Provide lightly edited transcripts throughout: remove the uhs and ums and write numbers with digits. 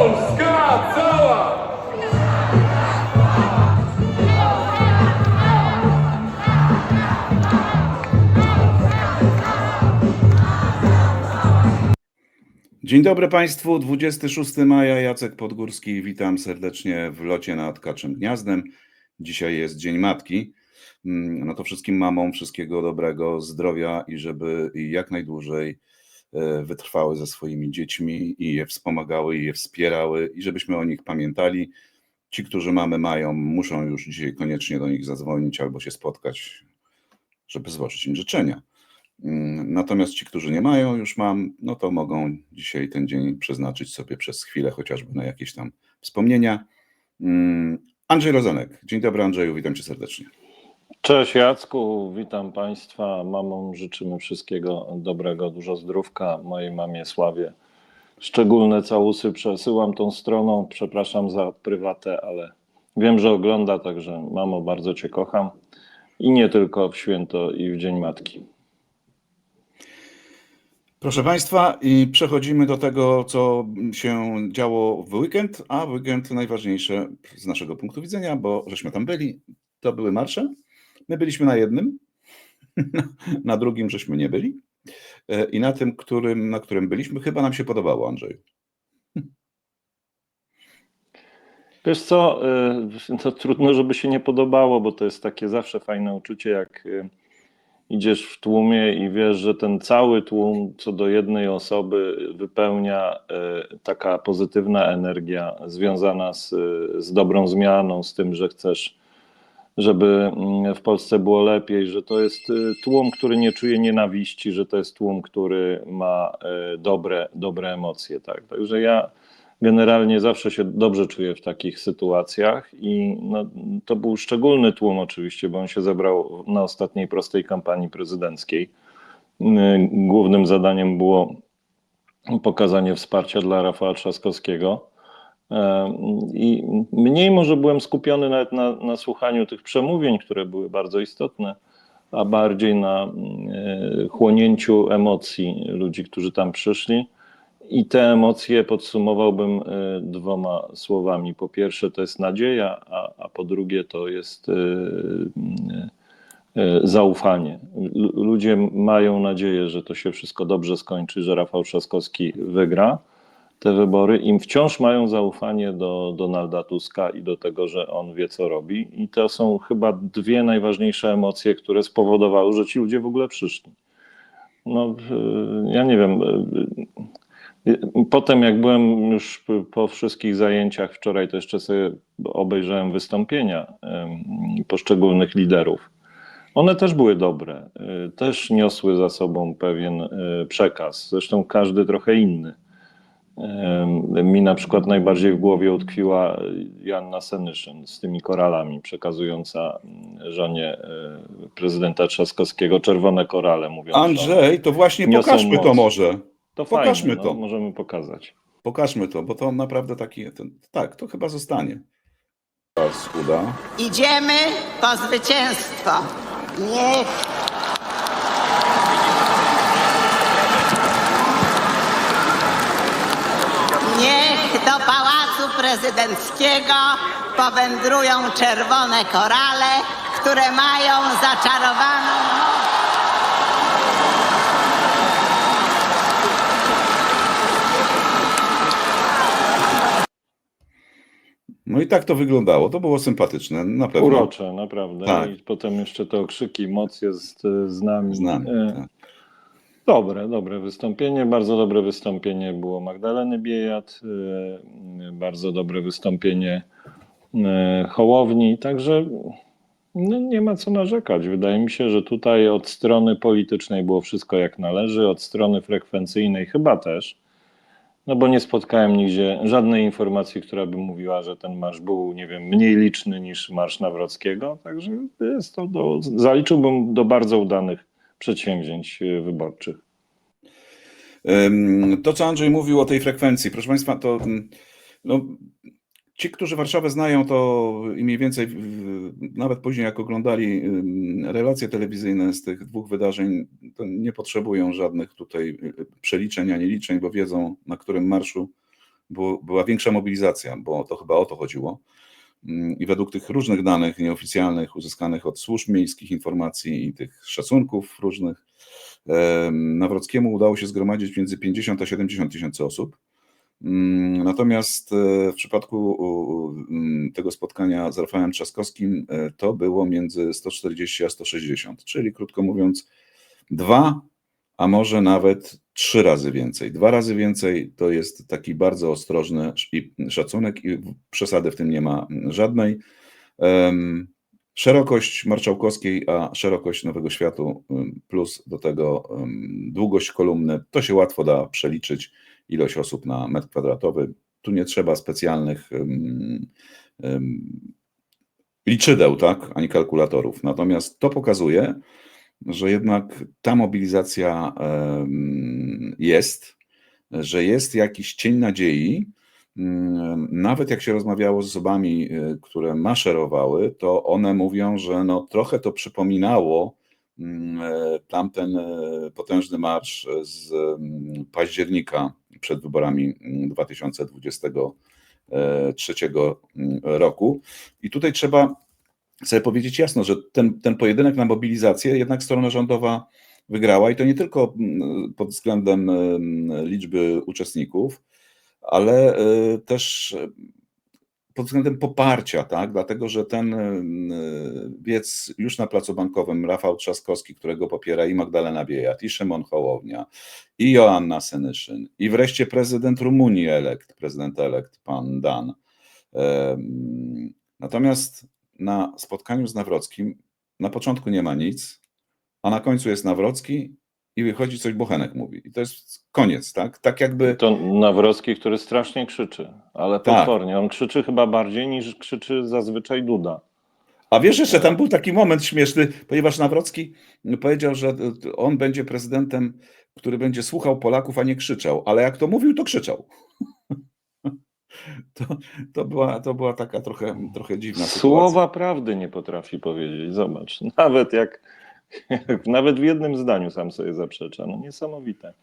Polska cała! Dzień dobry Państwu, 26 maja, Jacek Podgórski, witam serdecznie w locie nad Kaczym Gniazdem. Dzisiaj jest Dzień Matki, no to wszystkim mamom wszystkiego dobrego, zdrowia i żeby jak najdłużej wytrwały ze swoimi dziećmi i je wspomagały, i je wspierały i żebyśmy o nich pamiętali. Ci, którzy mamy mają, muszą już dzisiaj koniecznie do nich zadzwonić albo się spotkać, żeby złożyć im życzenia. Natomiast ci, którzy nie mają już mam, no to mogą dzisiaj ten dzień przeznaczyć sobie przez chwilę chociażby na jakieś tam wspomnienia. Andrzej Rozenek. Dzień dobry Andrzeju, witam cię serdecznie. Cześć Jacku, witam Państwa. Mamom życzymy wszystkiego dobrego, dużo zdrówka. Mojej mamie Sławie szczególne całusy przesyłam tą stroną. Przepraszam za prywatę, ale wiem, że ogląda, także mamo, bardzo cię kocham. I nie tylko w święto i w Dzień Matki. Proszę Państwa, i przechodzimy do tego, co się działo w weekend, a weekend najważniejsze z naszego punktu widzenia, bo żeśmy tam byli, to były marsze. My byliśmy na jednym, na drugim żeśmy nie byli i na tym, na którym byliśmy, chyba nam się podobało, Andrzej. Wiesz co, to trudno, żeby się nie podobało, bo to jest takie zawsze fajne uczucie, jak idziesz w tłumie i wiesz, że ten cały tłum co do jednej osoby wypełnia taka pozytywna energia związana z dobrą zmianą, z tym, że chcesz, żeby w Polsce było lepiej, że to jest tłum, który nie czuje nienawiści, że to jest tłum, który ma dobre emocje. Tak? Także ja generalnie zawsze się dobrze czuję w takich sytuacjach i no, to był szczególny tłum oczywiście, bo on się zebrał na ostatniej prostej kampanii prezydenckiej. Głównym zadaniem było pokazanie wsparcia dla Rafała Trzaskowskiego. I mniej może byłem skupiony nawet na słuchaniu tych przemówień, które były bardzo istotne, a bardziej na chłonięciu emocji ludzi, którzy tam przyszli. I te emocje podsumowałbym dwoma słowami. Po pierwsze to jest nadzieja, a po drugie to jest zaufanie. Ludzie mają nadzieję, że to się wszystko dobrze skończy, że Rafał Trzaskowski wygra te wybory. Im wciąż mają zaufanie do Donalda Tuska i do tego, że on wie, co robi. I to są chyba dwie najważniejsze emocje, które spowodowały, że ci ludzie w ogóle przyszli. No, ja nie wiem. Potem jak byłem już po wszystkich zajęciach wczoraj, to jeszcze sobie obejrzałem wystąpienia poszczególnych liderów. One też były dobre, też niosły za sobą pewien przekaz, zresztą każdy trochę inny. Mi na przykład najbardziej w głowie utkwiła Joanna Senyszyn z tymi koralami, przekazująca żonie prezydenta Trzaskowskiego czerwone korale, mówiąc, Andrzej, to właśnie pokażmy to może. To pokażmy fajnie, to. No, możemy pokazać. Pokażmy to, bo to naprawdę taki, tak, to chyba zostanie. Teraz uda. Idziemy po zwycięstwo. Niech do Pałacu Prezydenckiego powędrują czerwone korale, które mają zaczarowaną moc. No i tak to wyglądało, to było sympatyczne, na pewno. Urocze, naprawdę. Tak. I potem jeszcze te okrzyki, moc jest z nami. Tak. Dobre wystąpienie, bardzo dobre wystąpienie było Magdaleny Biejat, bardzo dobre wystąpienie Hołowni, także no, nie ma co narzekać. Wydaje mi się, że tutaj od strony politycznej było wszystko jak należy, od strony frekwencyjnej chyba też, no bo nie spotkałem nigdzie żadnej informacji, która by mówiła, że ten marsz był, nie wiem, mniej liczny niż marsz Nawrockiego, także jest to zaliczyłbym do bardzo udanych przedsięwzięć wyborczych. To, co Andrzej mówił o tej frekwencji, proszę Państwa, to no, ci, którzy Warszawę znają, to i mniej więcej nawet później, jak oglądali relacje telewizyjne z tych dwóch wydarzeń, to nie potrzebują żadnych tutaj przeliczeń ani liczeń, bo wiedzą, na którym marszu była większa mobilizacja, bo to chyba o to chodziło. I według tych różnych danych nieoficjalnych uzyskanych od służb miejskich, informacji i tych szacunków różnych, Nawrockiemu udało się zgromadzić między 50 a 70 tysięcy osób. Natomiast w przypadku tego spotkania z Rafałem Trzaskowskim to było między 140 a 160, czyli krótko mówiąc 2, a może nawet 3 razy więcej. 2 razy więcej to jest taki bardzo ostrożny szacunek i przesady w tym nie ma żadnej. Szerokość Marszałkowskiej, a szerokość Nowego Światu plus do tego długość kolumny, to się łatwo da przeliczyć, ilość osób na metr kwadratowy. Tu nie trzeba specjalnych liczydeł, tak, ani kalkulatorów. Natomiast to pokazuje, że jednak ta mobilizacja jest, że jest jakiś cień nadziei. Nawet jak się rozmawiało z osobami, które maszerowały, to one mówią, że no trochę to przypominało tamten potężny marsz z października przed wyborami 2023 roku. I tutaj trzeba sobie powiedzieć jasno, że ten pojedynek na mobilizację jednak strona rządowa wygrała i to nie tylko pod względem liczby uczestników, ale też pod względem poparcia, tak? Dlatego, że ten biec już na Placu Bankowym, Rafał Trzaskowski, którego popiera i Magdalena Biejat, i Szymon Hołownia, i Joanna Senyszyn, i wreszcie prezydent Rumunii prezydent elekt, pan Dan. Natomiast na spotkaniu z Nawrockim na początku nie ma nic, a na końcu jest Nawrocki i wychodzi coś, Bochenek mówi. I to jest koniec, tak? Tak jakby... To Nawrocki, który strasznie krzyczy, ale Tak. potwornie. On krzyczy chyba bardziej niż krzyczy zazwyczaj Duda. A wiesz, jeszcze tam był taki moment śmieszny, ponieważ Nawrocki powiedział, że on będzie prezydentem, który będzie słuchał Polaków, a nie krzyczał. Ale jak to mówił, to krzyczał. To była taka trochę dziwna sytuacja. Słowa prawdy nie potrafi powiedzieć. Zobacz, nawet w jednym zdaniu sam sobie zaprzecza. No niesamowite.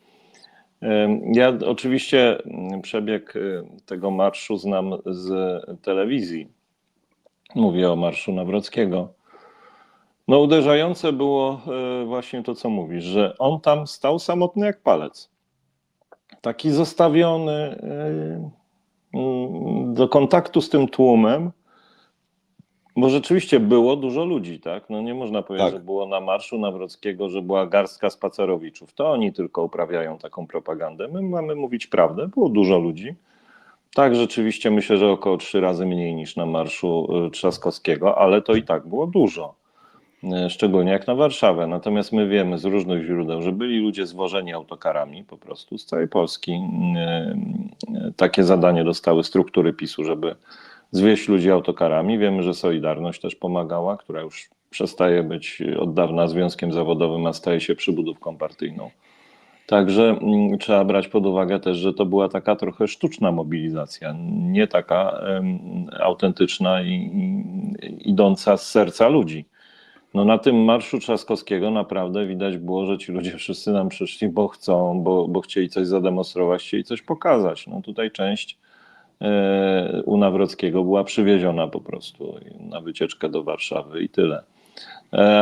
Ja oczywiście przebieg tego marszu znam z telewizji. Mówię o marszu Nawrockiego. No uderzające było właśnie to, co mówisz, że on tam stał samotny jak palec. Taki zostawiony do kontaktu z tym tłumem, bo rzeczywiście było dużo ludzi, tak? No nie można powiedzieć, Tak. że było na marszu Nawrockiego, że była garstka spacerowiczów. To oni tylko uprawiają taką propagandę. My mamy mówić prawdę. Było dużo ludzi. Tak, rzeczywiście myślę, że około 3 razy mniej niż na marszu Trzaskowskiego, ale to i tak było dużo. Szczególnie jak na Warszawę. Natomiast my wiemy z różnych źródeł, że byli ludzie zwożeni autokarami po prostu z całej Polski. Takie zadanie dostały struktury PiS-u, żeby zwieźć ludzi autokarami. Wiemy, że Solidarność też pomagała, która już przestaje być od dawna związkiem zawodowym, a staje się przybudówką partyjną. Także trzeba brać pod uwagę też, że to była taka trochę sztuczna mobilizacja, nie taka autentyczna i idąca z serca ludzi. No na tym marszu Trzaskowskiego naprawdę widać było, że ci ludzie wszyscy nam przyszli, bo chcą, bo chcieli coś zademonstrować, chcieli coś pokazać. No tutaj część u Nawrockiego była przywieziona po prostu na wycieczkę do Warszawy i tyle.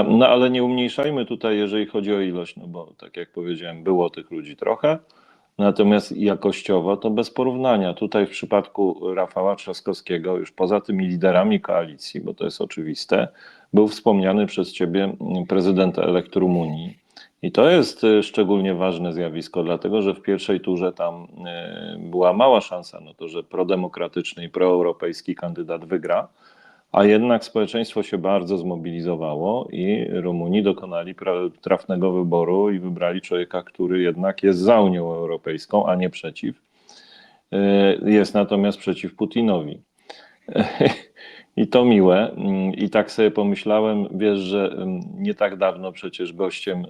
No ale nie umniejszajmy tutaj, jeżeli chodzi o ilość, no bo tak jak powiedziałem, było tych ludzi trochę, natomiast jakościowo to bez porównania. Tutaj w przypadku Rafała Trzaskowskiego, już poza tymi liderami koalicji, bo to jest oczywiste, był wspomniany przez ciebie prezydent elekt Rumunii. I to jest szczególnie ważne zjawisko, dlatego że w pierwszej turze tam była mała szansa na to, że prodemokratyczny i proeuropejski kandydat wygra, a jednak społeczeństwo się bardzo zmobilizowało i Rumuni dokonali trafnego wyboru i wybrali człowieka, który jednak jest za Unią Europejską, a nie przeciw. Jest natomiast przeciw Putinowi. I to miłe. I tak sobie pomyślałem, wiesz, że nie tak dawno przecież gościem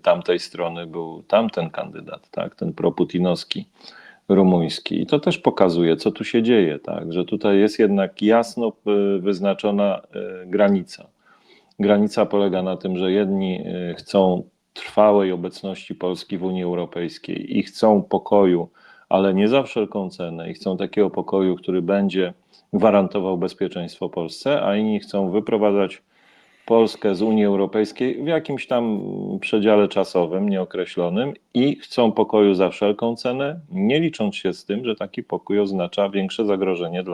tamtej strony był tamten kandydat, tak, ten proputinowski, rumuński. I to też pokazuje, co tu się dzieje, tak, że tutaj jest jednak jasno wyznaczona granica. Granica polega na tym, że jedni chcą trwałej obecności Polski w Unii Europejskiej i chcą pokoju, ale nie za wszelką cenę i chcą takiego pokoju, który będzie gwarantował bezpieczeństwo Polsce, a inni chcą wyprowadzać Polskę z Unii Europejskiej w jakimś tam przedziale czasowym, nieokreślonym i chcą pokoju za wszelką cenę, nie licząc się z tym, że taki pokój oznacza większe zagrożenie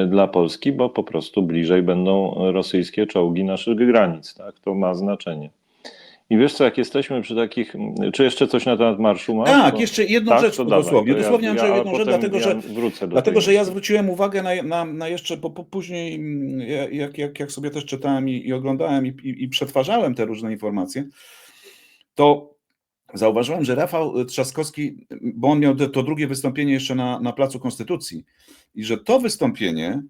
dla Polski, bo po prostu bliżej będą rosyjskie czołgi naszych granic. Tak? To ma znaczenie. I wiesz co, jak jesteśmy przy takich... Czy jeszcze coś na temat marszu masz? Tak, jeszcze jedną rzecz to dawaj, dosłownie. to Dosłownie, Andrzeju, jedną rzecz, wrócę do dlatego, tej że ja myśli. zwróciłem uwagę na jeszcze później, jak sobie też czytałem i oglądałem i przetwarzałem te różne informacje, to zauważyłem, że Rafał Trzaskowski, bo on miał to drugie wystąpienie jeszcze na Placu Konstytucji i że to wystąpienie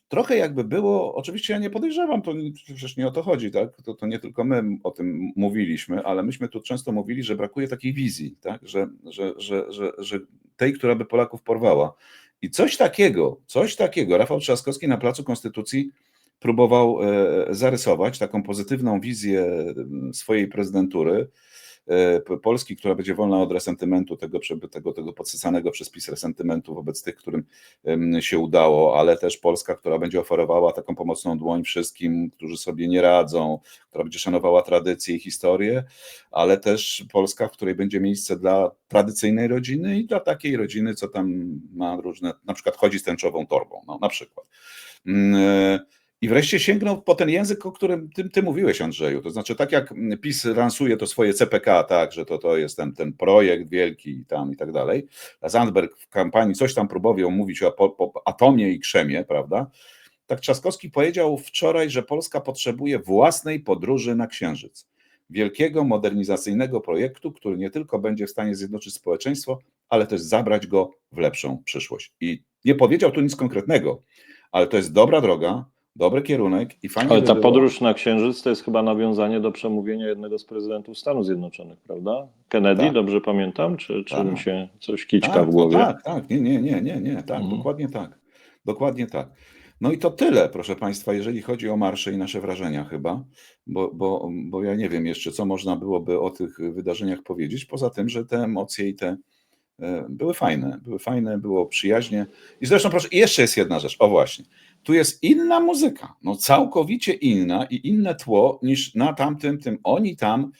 trochę jakby było, oczywiście ja nie podejrzewam, to przecież nie o to chodzi, tak? To nie tylko my o tym mówiliśmy, ale myśmy tu często mówili, że brakuje takiej wizji, tak? Że tej, która by Polaków porwała. I coś takiego Rafał Trzaskowski na Placu Konstytucji próbował zarysować, taką pozytywną wizję swojej prezydentury, Polski, która będzie wolna od resentymentu, tego podsycanego przez PiS resentymentu wobec tych, którym się udało, ale też Polska, która będzie oferowała taką pomocną dłoń wszystkim, którzy sobie nie radzą, która będzie szanowała tradycje i historię, ale też Polska, w której będzie miejsce dla tradycyjnej rodziny i dla takiej rodziny, co tam ma różne, na przykład chodzi z tęczową torbą, no, na przykład. I wreszcie sięgnął po ten język, o którym ty mówiłeś, Andrzeju. To znaczy, tak jak PiS lansuje to swoje CPK, tak, że to jest ten projekt wielki i tak dalej. A Zandberg w kampanii coś tam próbował mówić o atomie i krzemie, prawda? Tak Trzaskowski powiedział wczoraj, że Polska potrzebuje własnej podróży na Księżyc. Wielkiego, modernizacyjnego projektu, który nie tylko będzie w stanie zjednoczyć społeczeństwo, ale też zabrać go w lepszą przyszłość. I nie powiedział tu nic konkretnego, ale to jest dobra droga, dobry kierunek i fajnie. Ale ta podróż na Księżyc to jest chyba nawiązanie do przemówienia jednego z prezydentów Stanów Zjednoczonych, prawda? Kennedy, tak. Dobrze pamiętam? Czy mi się coś kiczka w głowie? Tak, nie, tak, dokładnie tak. Dokładnie tak. No i to tyle, proszę Państwa, jeżeli chodzi o marsze i nasze wrażenia chyba, bo ja nie wiem jeszcze, co można byłoby o tych wydarzeniach powiedzieć, poza tym, że te emocje i te były fajne, było przyjaźnie. I zresztą proszę, jeszcze jest jedna rzecz, o właśnie, tu jest inna muzyka, no całkowicie inna i inne tło niż na tamtym, oni tam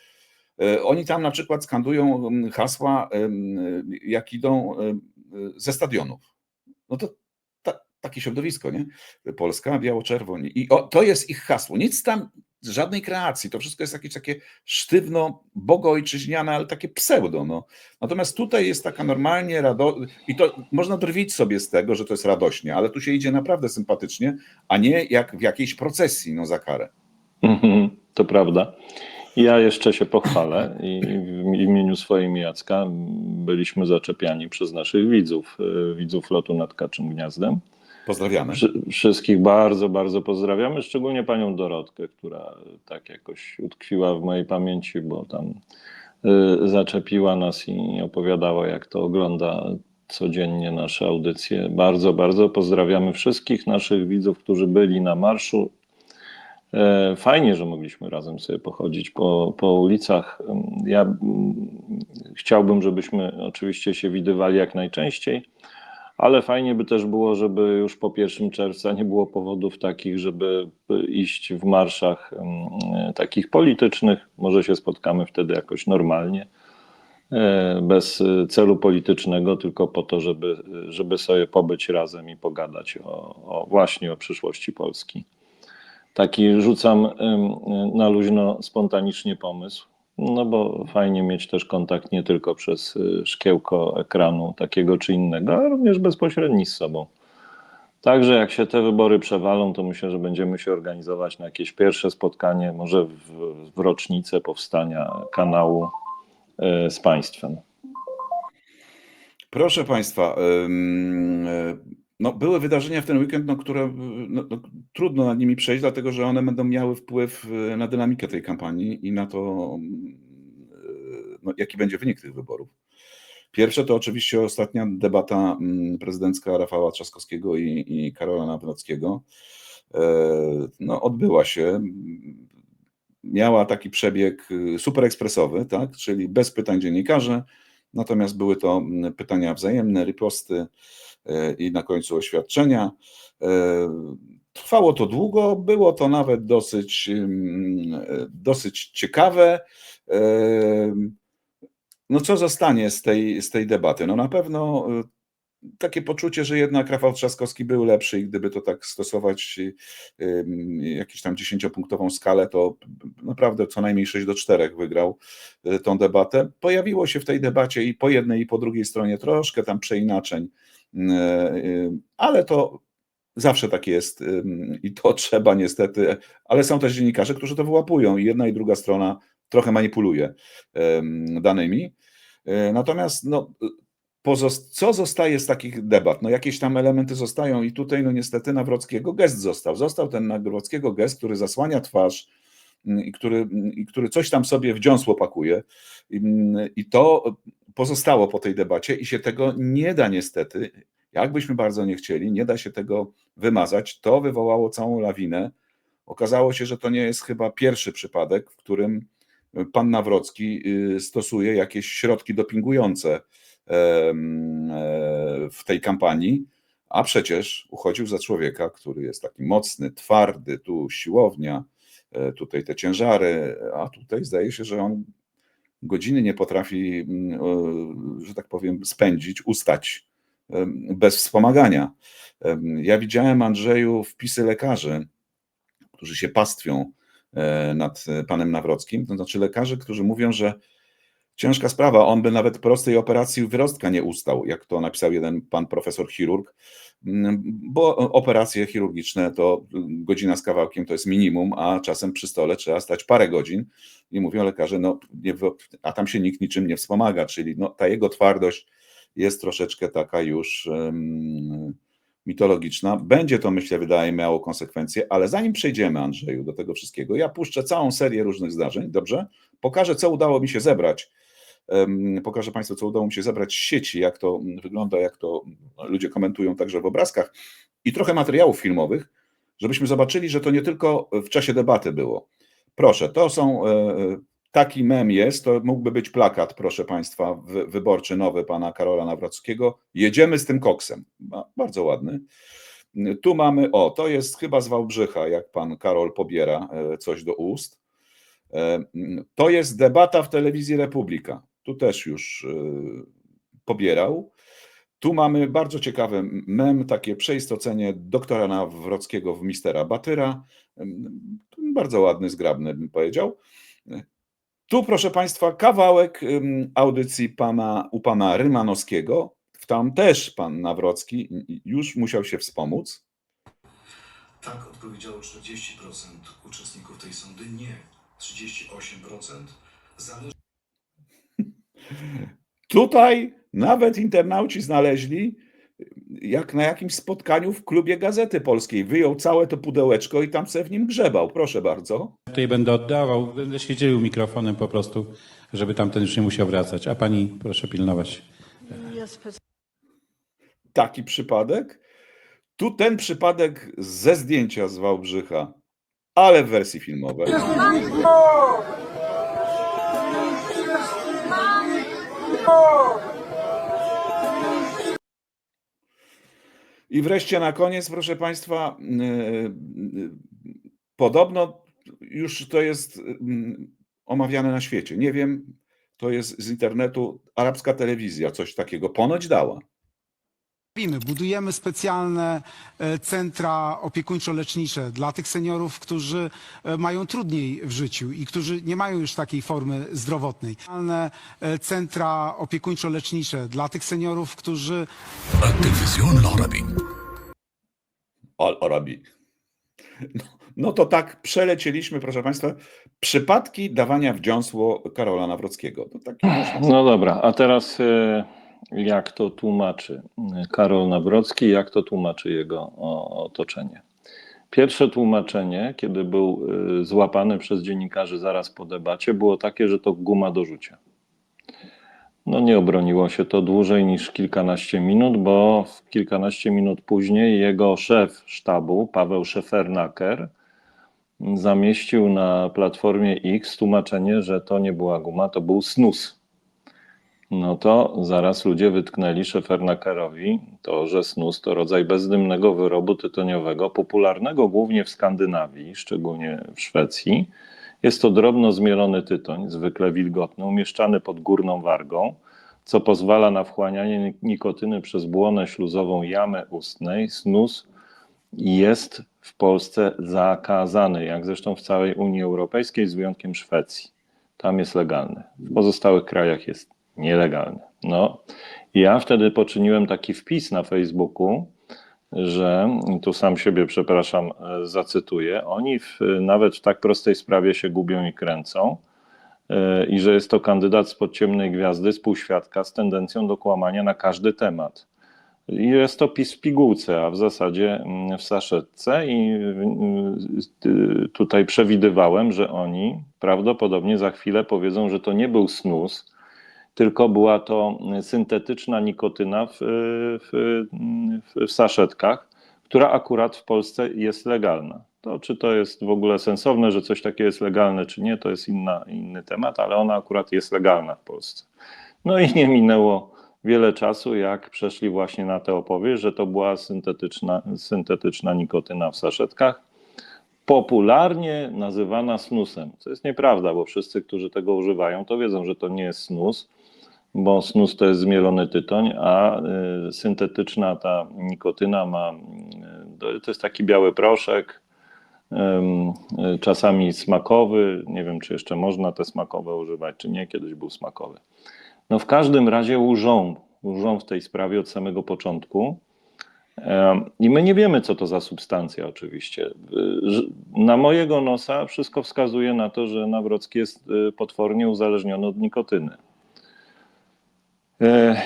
na przykład skandują hasła, jak idą ze stadionów. No to takie środowisko, nie? Polska, biało-czerwoni. I to jest ich hasło. Nic tam, żadnej kreacji. To wszystko jest jakieś takie sztywno, bogoojczyźniane, ale takie pseudo. No. Natomiast tutaj jest taka normalnie i to można drwić sobie z tego, że to jest radośnie, ale tu się idzie naprawdę sympatycznie, a nie jak w jakiejś procesji, no za karę. To prawda. Ja jeszcze się pochwalę i w imieniu swoim Jacka byliśmy zaczepiani przez naszych widzów lotu nad Kaczym Gniazdem. Pozdrawiamy. Wszystkich bardzo, bardzo pozdrawiamy, szczególnie panią Dorotkę, która tak jakoś utkwiła w mojej pamięci, bo tam zaczepiła nas i opowiadała, jak to ogląda codziennie nasze audycje. Bardzo, bardzo pozdrawiamy wszystkich naszych widzów, którzy byli na marszu. Fajnie, że mogliśmy razem sobie pochodzić po ulicach. Ja chciałbym, żebyśmy oczywiście się widywali jak najczęściej, ale fajnie by też było, żeby już po 1 czerwca nie było powodów takich, żeby iść w marszach takich politycznych. Może się spotkamy wtedy jakoś normalnie, bez celu politycznego, tylko po to, żeby sobie pobyć razem i pogadać właśnie o przyszłości Polski. Taki rzucam na luźno, spontanicznie pomysł, no bo fajnie mieć też kontakt nie tylko przez szkiełko ekranu takiego czy innego, ale również bezpośredni z sobą. Także jak się te wybory przewalą, to myślę, że będziemy się organizować na jakieś pierwsze spotkanie, może w rocznicę powstania kanału z państwem. Proszę Państwa, no, były wydarzenia w ten weekend, które trudno nad nimi przejść, dlatego że one będą miały wpływ na dynamikę tej kampanii i na to, jaki będzie wynik tych wyborów. Pierwsze to oczywiście ostatnia debata prezydencka Rafała Trzaskowskiego i Karola Nawrockiego. No, odbyła się. Miała taki przebieg super ekspresowy, tak? Czyli bez pytań dziennikarzy, natomiast były to pytania wzajemne, riposty i na końcu oświadczenia. Trwało to długo, było to nawet dosyć ciekawe. No co zostanie z tej debaty? No na pewno takie poczucie, że jednak Rafał Trzaskowski był lepszy i gdyby to tak stosować jakąś tam 10-punktową skalę, to naprawdę co najmniej 6-4 wygrał tą debatę. Pojawiło się w tej debacie i po jednej i po drugiej stronie troszkę tam przeinaczeń, ale to zawsze tak jest i to trzeba niestety, ale są też dziennikarze, którzy to wyłapują i jedna i druga strona trochę manipuluje danymi. Natomiast no, co zostaje z takich debat? No jakieś tam elementy zostają i tutaj no niestety Nawrockiego gest został. Został ten Nawrockiego gest, który zasłania twarz i który coś tam sobie w dziąsło pakuje i to pozostało po tej debacie i się tego nie da niestety, jakbyśmy bardzo nie chcieli, nie da się tego wymazać. To wywołało całą lawinę. Okazało się, że to nie jest chyba pierwszy przypadek, w którym pan Nawrocki stosuje jakieś środki dopingujące w tej kampanii, a przecież uchodził za człowieka, który jest taki mocny, twardy, tu siłownia, tutaj te ciężary, a tutaj zdaje się, że on godziny nie potrafi, że tak powiem, spędzić, ustać bez wspomagania. Ja widziałem, Andrzeju, wpisy lekarzy, którzy się pastwią nad panem Nawrockim, to znaczy lekarzy, którzy mówią, że ciężka sprawa, on by nawet prostej operacji wyrostka nie ustał, jak to napisał jeden pan profesor chirurg, bo operacje chirurgiczne to godzina z kawałkiem to jest minimum, a czasem przy stole trzeba stać parę godzin i mówią lekarze, no, a tam się nikt niczym nie wspomaga, czyli no, ta jego twardość jest troszeczkę taka już mitologiczna. Będzie to, myślę, miało konsekwencje, ale zanim przejdziemy, Andrzeju, do tego wszystkiego, ja puszczę całą serię różnych zdarzeń, dobrze? Pokażę, co udało mi się zebrać. Pokażę Państwu, co udało mi się zebrać z sieci, jak to wygląda, jak to ludzie komentują także w obrazkach i trochę materiałów filmowych, żebyśmy zobaczyli, że to nie tylko w czasie debaty było. Proszę, to są, taki mem jest, to mógłby być plakat, proszę Państwa, wyborczy nowy pana Karola Nawrockiego. Jedziemy z tym koksem. Bardzo ładny. Tu mamy, to jest chyba z Wałbrzycha, jak pan Karol pobiera coś do ust. To jest debata w telewizji Republika. Tu też już pobierał. Tu mamy bardzo ciekawy mem, takie przeistocenie doktora Nawrockiego w mistera Batyra. Bardzo ładny, zgrabny, bym powiedział. Tu, proszę Państwa, kawałek audycji u pana Rymanowskiego. Tam też pan Nawrocki już musiał się wspomóc. Tak odpowiedziało 40% uczestników tej sądy, nie 38%. Zależy... Tutaj nawet internauci znaleźli, jak na jakimś spotkaniu w klubie Gazety Polskiej. Wyjął całe to pudełeczko i tam se w nim grzebał. Proszę bardzo. Tutaj będę oddawał, będę się dzielił mikrofonem po prostu, żeby tamten już nie musiał wracać. A pani proszę pilnować. Taki przypadek. Tu ten przypadek ze zdjęcia z Wałbrzycha, ale w wersji filmowej. I wreszcie na koniec, proszę Państwa, podobno już to jest omawiane na świecie. Nie wiem, to jest z internetu, arabska telewizja coś takiego ponoć dała. Budujemy specjalne centra opiekuńczo-lecznicze dla tych seniorów, którzy mają trudniej w życiu i którzy nie mają już takiej formy zdrowotnej. Specjalne centra opiekuńczo-lecznicze dla tych seniorów, którzy... Al-Arabi. No to tak przelecieliśmy, proszę Państwa, przypadki dawania w dziąsło Karola Nawrockiego. To taki No dobra, a teraz jak to tłumaczy Karol Nawrocki, jak to tłumaczy jego otoczenie? Pierwsze tłumaczenie, kiedy był złapany przez dziennikarzy zaraz po debacie, było takie, że to guma do rzucia. No nie obroniło się to dłużej niż kilkanaście minut, bo kilkanaście minut później jego szef sztabu, Paweł Szefernaker, zamieścił na platformie X tłumaczenie, że to nie była guma, to był snus. no to zaraz ludzie wytknęli Szefernakerowi to, że snus to rodzaj bezdymnego wyrobu tytoniowego, popularnego głównie w Skandynawii, szczególnie w Szwecji. Jest to drobno zmielony tytoń, zwykle wilgotny, umieszczany pod górną wargą, co pozwala na wchłanianie nikotyny przez błonę śluzową jamy ustnej. Snus jest w Polsce zakazany, jak zresztą w całej Unii Europejskiej, z wyjątkiem Szwecji. Tam jest legalny. W pozostałych krajach jest nielegalny. No, ja wtedy poczyniłem taki wpis na Facebooku, że, tu sam siebie, przepraszam, zacytuję, oni nawet w tak prostej sprawie się gubią i kręcą i że jest to kandydat spod ciemnej gwiazdy, współświadka z tendencją do kłamania na każdy temat. I jest to PiS w pigułce, a w zasadzie w saszetce i tutaj przewidywałem, że oni prawdopodobnie za chwilę powiedzą, że to nie był snus, tylko była to syntetyczna nikotyna w saszetkach, która akurat w Polsce jest legalna. To, czy to jest w ogóle sensowne, że coś takiego jest legalne, czy nie, to jest inny temat, ale ona akurat jest legalna w Polsce. No i nie minęło wiele czasu, jak przeszli właśnie na tę opowieść, że to była syntetyczna nikotyna w saszetkach, popularnie nazywana snusem, co jest nieprawda, bo wszyscy, którzy tego używają, to wiedzą, że to nie jest snus, bo snus to jest zmielony tytoń, a syntetyczna ta nikotyna to jest taki biały proszek, czasami smakowy, nie wiem, czy jeszcze można te smakowe używać, czy nie, kiedyś był smakowy. No w każdym razie łżą w tej sprawie od samego początku i my nie wiemy, co to za substancja oczywiście. Na mojego nosa wszystko wskazuje na to, że Nawrocki jest potwornie uzależniony od nikotyny.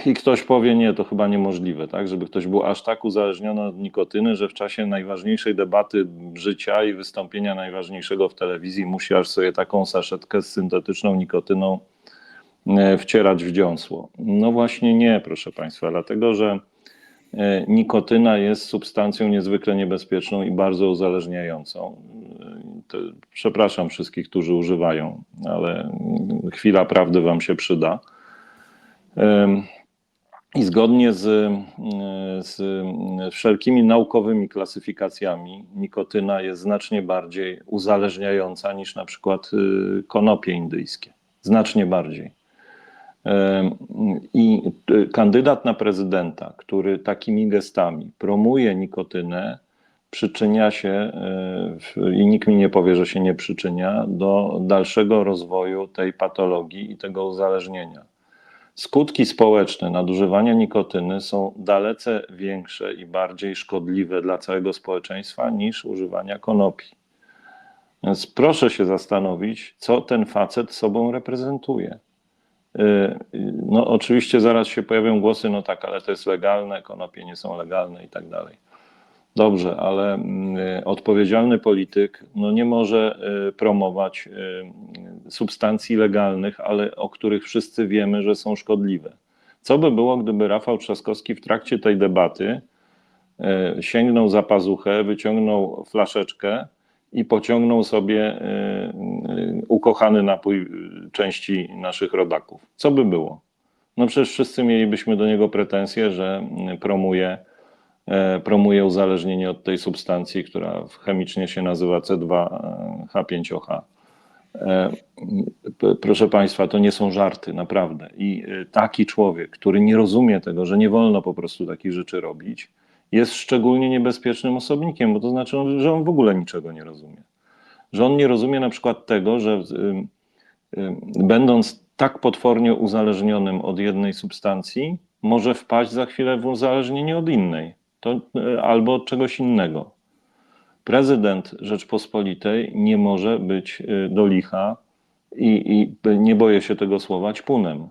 I ktoś powie, nie, to chyba niemożliwe, tak, żeby ktoś był aż tak uzależniony od nikotyny, że w czasie najważniejszej debaty życia i wystąpienia najważniejszego w telewizji musi aż sobie taką saszetkę z syntetyczną nikotyną wcierać w dziąsło. No właśnie nie, proszę Państwa, dlatego że nikotyna jest substancją niezwykle niebezpieczną i bardzo uzależniającą. Przepraszam wszystkich, którzy używają, ale chwila prawdy Wam się przyda. I zgodnie z wszelkimi naukowymi klasyfikacjami nikotyna jest znacznie bardziej uzależniająca niż na przykład konopie indyjskie. Znacznie bardziej. I kandydat na prezydenta, który takimi gestami promuje nikotynę, przyczynia się, i nikt mi nie powie, że się nie przyczynia, do dalszego rozwoju tej patologii i tego uzależnienia. Skutki społeczne nadużywania nikotyny są dalece większe i bardziej szkodliwe dla całego społeczeństwa niż używania konopi. Więc proszę się zastanowić, co ten facet sobą reprezentuje. No oczywiście zaraz się pojawią głosy, no tak, ale to jest legalne, konopie nie są legalne i tak dalej. Dobrze, ale odpowiedzialny polityk no nie może promować substancji legalnych, ale o których wszyscy wiemy, że są szkodliwe. Co by było, gdyby Rafał Trzaskowski w trakcie tej debaty sięgnął za pazuchę, wyciągnął flaszeczkę i pociągnął sobie ukochany napój części naszych rodaków? Co by było? No przecież wszyscy mielibyśmy do niego pretensje, że promuje uzależnienie od tej substancji, która chemicznie się nazywa C2H5OH. Proszę Państwa, to nie są żarty, naprawdę. I taki człowiek, który nie rozumie tego, że nie wolno po prostu takich rzeczy robić, jest szczególnie niebezpiecznym osobnikiem, bo to znaczy, że on w ogóle niczego nie rozumie. Że on nie rozumie na przykład tego, że będąc tak potwornie uzależnionym od jednej substancji, może wpaść za chwilę w uzależnienie od innej, albo od czegoś innego. Prezydent Rzeczpospolitej nie może być do licha i nie boję się tego słowa, ćpunem.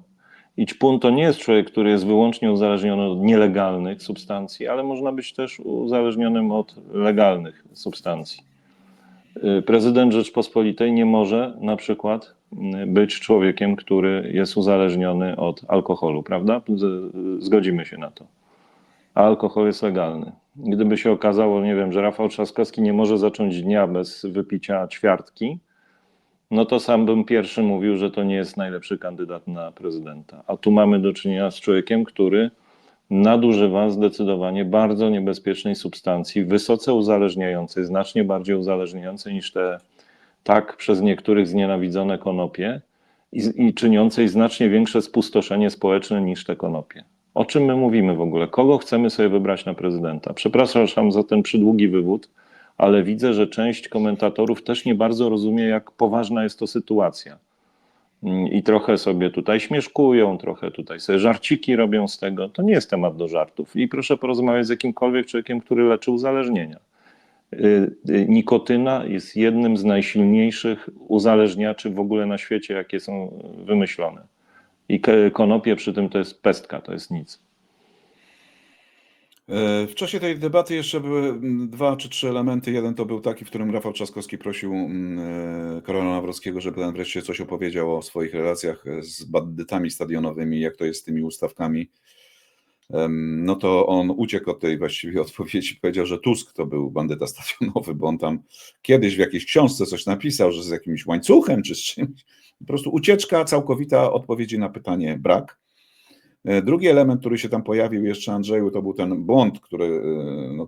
I ćpun to nie jest człowiek, który jest wyłącznie uzależniony od nielegalnych substancji, ale można być też uzależnionym od legalnych substancji. Prezydent Rzeczpospolitej nie może na przykład być człowiekiem, który jest uzależniony od alkoholu, prawda? Zgodzimy się na to. A alkohol jest legalny. Gdyby się okazało, nie wiem, że Rafał Trzaskowski nie może zacząć dnia bez wypicia ćwiartki, no to sam bym pierwszy mówił, że to nie jest najlepszy kandydat na prezydenta. A tu mamy do czynienia z człowiekiem, który nadużywa zdecydowanie bardzo niebezpiecznej substancji, wysoce uzależniającej, znacznie bardziej uzależniającej niż te tak przez niektórych znienawidzone konopie i czyniącej znacznie większe spustoszenie społeczne niż te konopie. O czym my mówimy w ogóle? Kogo chcemy sobie wybrać na prezydenta? Przepraszam za ten przydługi wywód, ale widzę, że część komentatorów też nie bardzo rozumie, jak poważna jest to sytuacja. I trochę sobie tutaj śmieszkują, trochę tutaj sobie żarciki robią z tego. To nie jest temat do żartów. I proszę porozmawiać z jakimkolwiek człowiekiem, który leczy uzależnienia. Nikotyna jest jednym z najsilniejszych uzależniaczy w ogóle na świecie, jakie są wymyślone. I konopie przy tym to jest pestka, to jest nic. W czasie tej debaty jeszcze były 2 czy 3 elementy. Jeden to był taki, w którym Rafał Trzaskowski prosił Karola Nawrockiego, żeby ten wreszcie coś opowiedział o swoich relacjach z bandytami stadionowymi, jak to jest z tymi ustawkami. No to on uciekł od tej właściwie odpowiedzi, powiedział, że Tusk to był bandyta stadionowy, bo on tam kiedyś w jakiejś książce coś napisał, że z jakimś łańcuchem czy z czymś. Po prostu ucieczka całkowita, odpowiedzi na pytanie brak. Drugi element, który się tam pojawił jeszcze, Andrzeju, to był ten błąd,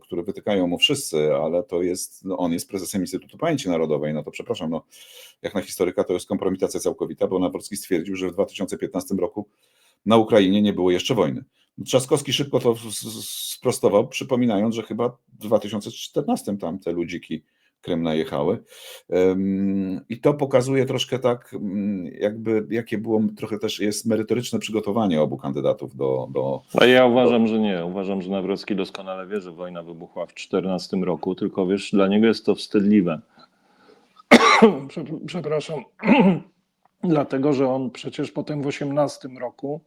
który wytykają mu wszyscy, ale to jest, on jest prezesem Instytutu Pamięci Narodowej, no to przepraszam, jak na historyka to jest kompromitacja całkowita, bo Nawrocki stwierdził, że w 2015 roku na Ukrainie nie było jeszcze wojny. Trzaskowski szybko to sprostował, przypominając, że chyba w 2014 tam te ludziki Krym najechały. I to pokazuje troszkę tak, jakby jakie było trochę też jest merytoryczne przygotowanie obu kandydatów do... A ja uważam, że nie. Uważam, że Nawrocki doskonale wie, że wojna wybuchła w 2014 roku, tylko wiesz, dla niego jest to wstydliwe. Przepraszam. Dlatego, że on przecież potem w 2018 roku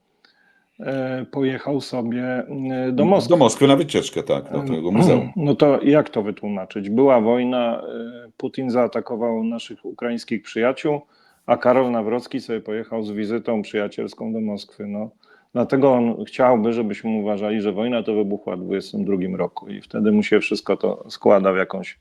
pojechał sobie do Moskwy. Do Moskwy na wycieczkę, tak, do tego muzeum. No to jak to wytłumaczyć? Była wojna, Putin zaatakował naszych ukraińskich przyjaciół, a Karol Nawrocki sobie pojechał z wizytą przyjacielską do Moskwy. No, dlatego on chciałby, żebyśmy uważali, że wojna to wybuchła w 2022 roku i wtedy mu się wszystko to składa w jakąś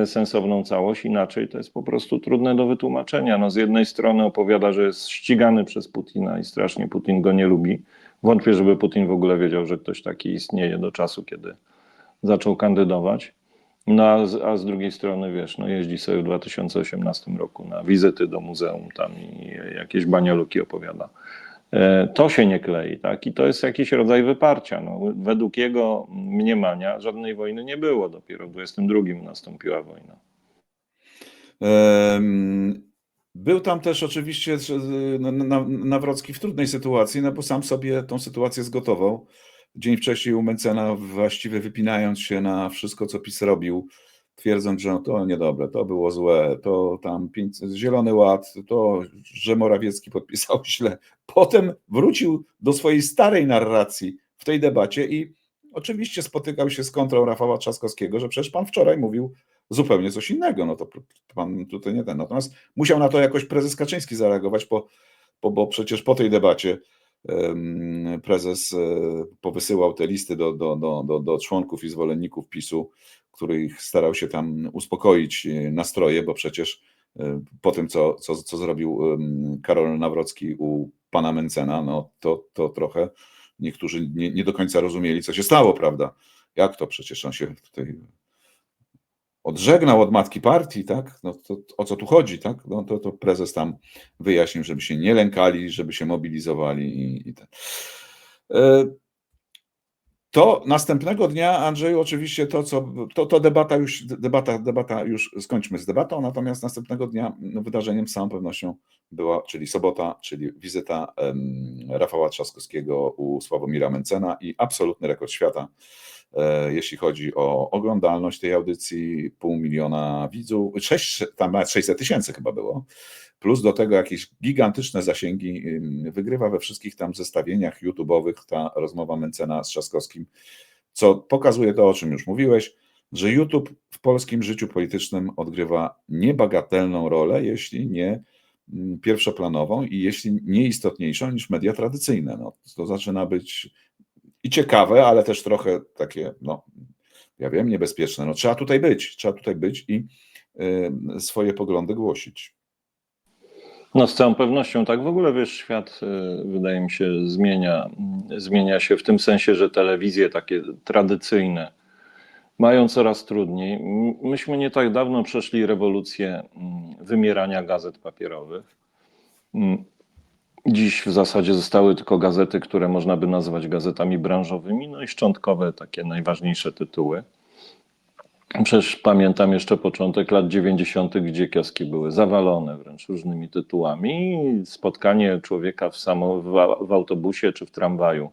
sensowną całość. Inaczej to jest po prostu trudne do wytłumaczenia. No, z jednej strony opowiada, że jest ścigany przez Putina i strasznie Putin go nie lubi. Wątpię, żeby Putin w ogóle wiedział, że ktoś taki istnieje do czasu, kiedy zaczął kandydować. No a z drugiej strony, wiesz, no jeździ sobie w 2018 roku na wizyty do muzeum tam i jakieś banialuki opowiada. To się nie klei, tak? I to jest jakiś rodzaj wyparcia. No, według jego mniemania żadnej wojny nie było. Dopiero w 2022 nastąpiła wojna. Był tam też oczywiście Nawrocki w trudnej sytuacji, no bo sam sobie tą sytuację zgotował. Dzień wcześniej u Mencena, właściwie wypinając się na wszystko, co PiS robił, twierdząc, że to niedobre, to było złe, to tam Zielony Ład, to, że Morawiecki podpisał źle. Potem wrócił do swojej starej narracji w tej debacie i oczywiście spotykał się z kontrą Rafała Trzaskowskiego, że przecież pan wczoraj mówił zupełnie coś innego, no to pan tutaj nie ten. Natomiast musiał na to jakoś prezes Kaczyński zareagować, bo przecież po tej debacie prezes powysyłał te listy do członków i zwolenników PiS-u, których starał się tam uspokoić nastroje, bo przecież po tym, co zrobił Karol Nawrocki u pana Mencena, no to trochę niektórzy nie do końca rozumieli, co się stało, prawda? Jak to przecież on się tutaj odżegnał od matki partii, tak? No to o co tu chodzi, tak? No to prezes tam wyjaśnił, żeby się nie lękali, żeby się mobilizowali i tak. To następnego dnia, Andrzeju, oczywiście to debata już skończmy z debatą, natomiast następnego dnia wydarzeniem z całą pewnością była, czyli sobota, czyli wizyta Rafała Trzaskowskiego u Sławomira Mencena i absolutny rekord świata, jeśli chodzi o oglądalność tej audycji, 500 000 widzów, tam nawet 600 000 chyba było, plus do tego jakieś gigantyczne zasięgi, wygrywa we wszystkich tam zestawieniach YouTube'owych ta rozmowa Mencena z Trzaskowskim, co pokazuje to, o czym już mówiłeś, że YouTube w polskim życiu politycznym odgrywa niebagatelną rolę, jeśli nie pierwszoplanową i jeśli nie istotniejszą niż media tradycyjne. No, to zaczyna być i ciekawe, ale też trochę takie, no ja wiem, niebezpieczne. No, trzeba tutaj być i swoje poglądy głosić. No z całą pewnością tak. W ogóle wiesz, świat wydaje mi się zmienia się w tym sensie, że telewizje takie tradycyjne mają coraz trudniej. Myśmy nie tak dawno przeszli rewolucję wymierania gazet papierowych. Dziś w zasadzie zostały tylko gazety, które można by nazwać gazetami branżowymi, no i szczątkowe, takie najważniejsze tytuły. Przecież pamiętam jeszcze początek lat 90., gdzie kioski były zawalone wręcz różnymi tytułami. Spotkanie człowieka w autobusie czy w tramwaju,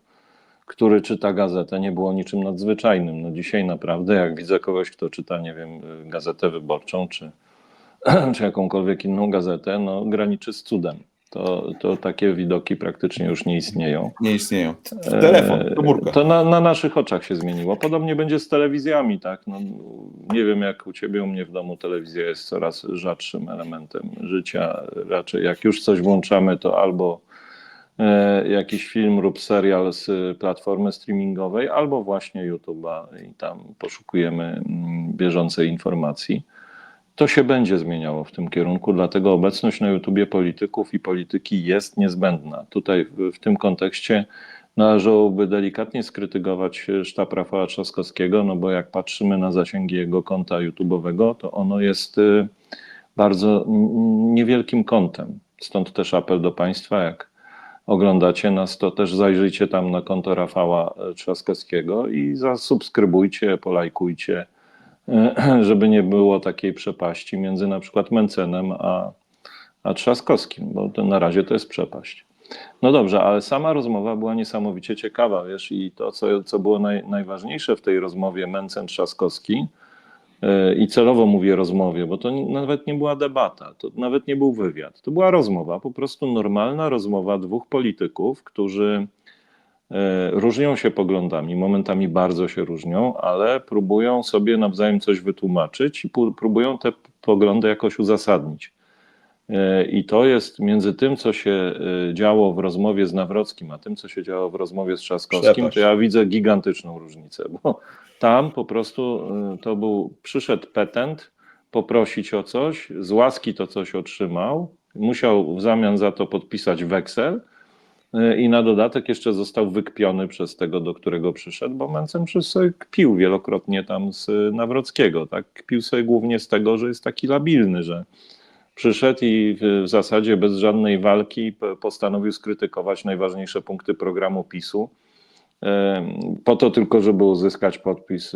który czyta gazetę, nie było niczym nadzwyczajnym. No dzisiaj naprawdę, jak widzę kogoś, kto czyta, nie wiem, Gazetę Wyborczą czy jakąkolwiek inną gazetę, no graniczy z cudem. To takie widoki praktycznie już nie istnieją. Nie istnieją. Telefon, komórka. To na naszych oczach się zmieniło. Podobnie będzie z telewizjami, tak? No, nie wiem jak u ciebie, u mnie w domu telewizja jest coraz rzadszym elementem życia. Raczej jak już coś włączamy, to albo jakiś film lub serial z platformy streamingowej, albo właśnie YouTube'a i tam poszukujemy bieżącej informacji. To się będzie zmieniało w tym kierunku, dlatego obecność na YouTubie polityków i polityki jest niezbędna. Tutaj w tym kontekście należałoby delikatnie skrytykować sztab Rafała Trzaskowskiego, no bo jak patrzymy na zasięgi jego konta YouTube'owego, to ono jest bardzo niewielkim kontem. Stąd też apel do Państwa, jak oglądacie nas, to też zajrzyjcie tam na konto Rafała Trzaskowskiego i zasubskrybujcie, polajkujcie, żeby nie było takiej przepaści między na przykład Mencenem a Trzaskowskim, bo to na razie to jest przepaść. No dobrze, ale sama rozmowa była niesamowicie ciekawa, wiesz, i to, co było najważniejsze w tej rozmowie Mencen-Trzaskowski, i celowo mówię rozmowie, bo to nawet nie była debata, to nawet nie był wywiad, to była rozmowa, po prostu normalna rozmowa dwóch polityków, którzy różnią się poglądami, momentami bardzo się różnią, ale próbują sobie nawzajem coś wytłumaczyć i próbują te poglądy jakoś uzasadnić. I to jest między tym, co się działo w rozmowie z Nawrockim, a tym, co się działo w rozmowie z Trzaskowskim, Przepaść. to ja widzę gigantyczną różnicę, bo tam po prostu przyszedł petent poprosić o coś, z łaski to coś otrzymał, musiał w zamian za to podpisać weksel, i na dodatek jeszcze został wykpiony przez tego, do którego przyszedł, bo Mencen sobie kpił wielokrotnie tam z Nawrockiego. Tak? Kpił sobie głównie z tego, że jest taki labilny, że przyszedł i w zasadzie bez żadnej walki postanowił skrytykować najważniejsze punkty programu PiS-u, po to tylko, żeby uzyskać podpis,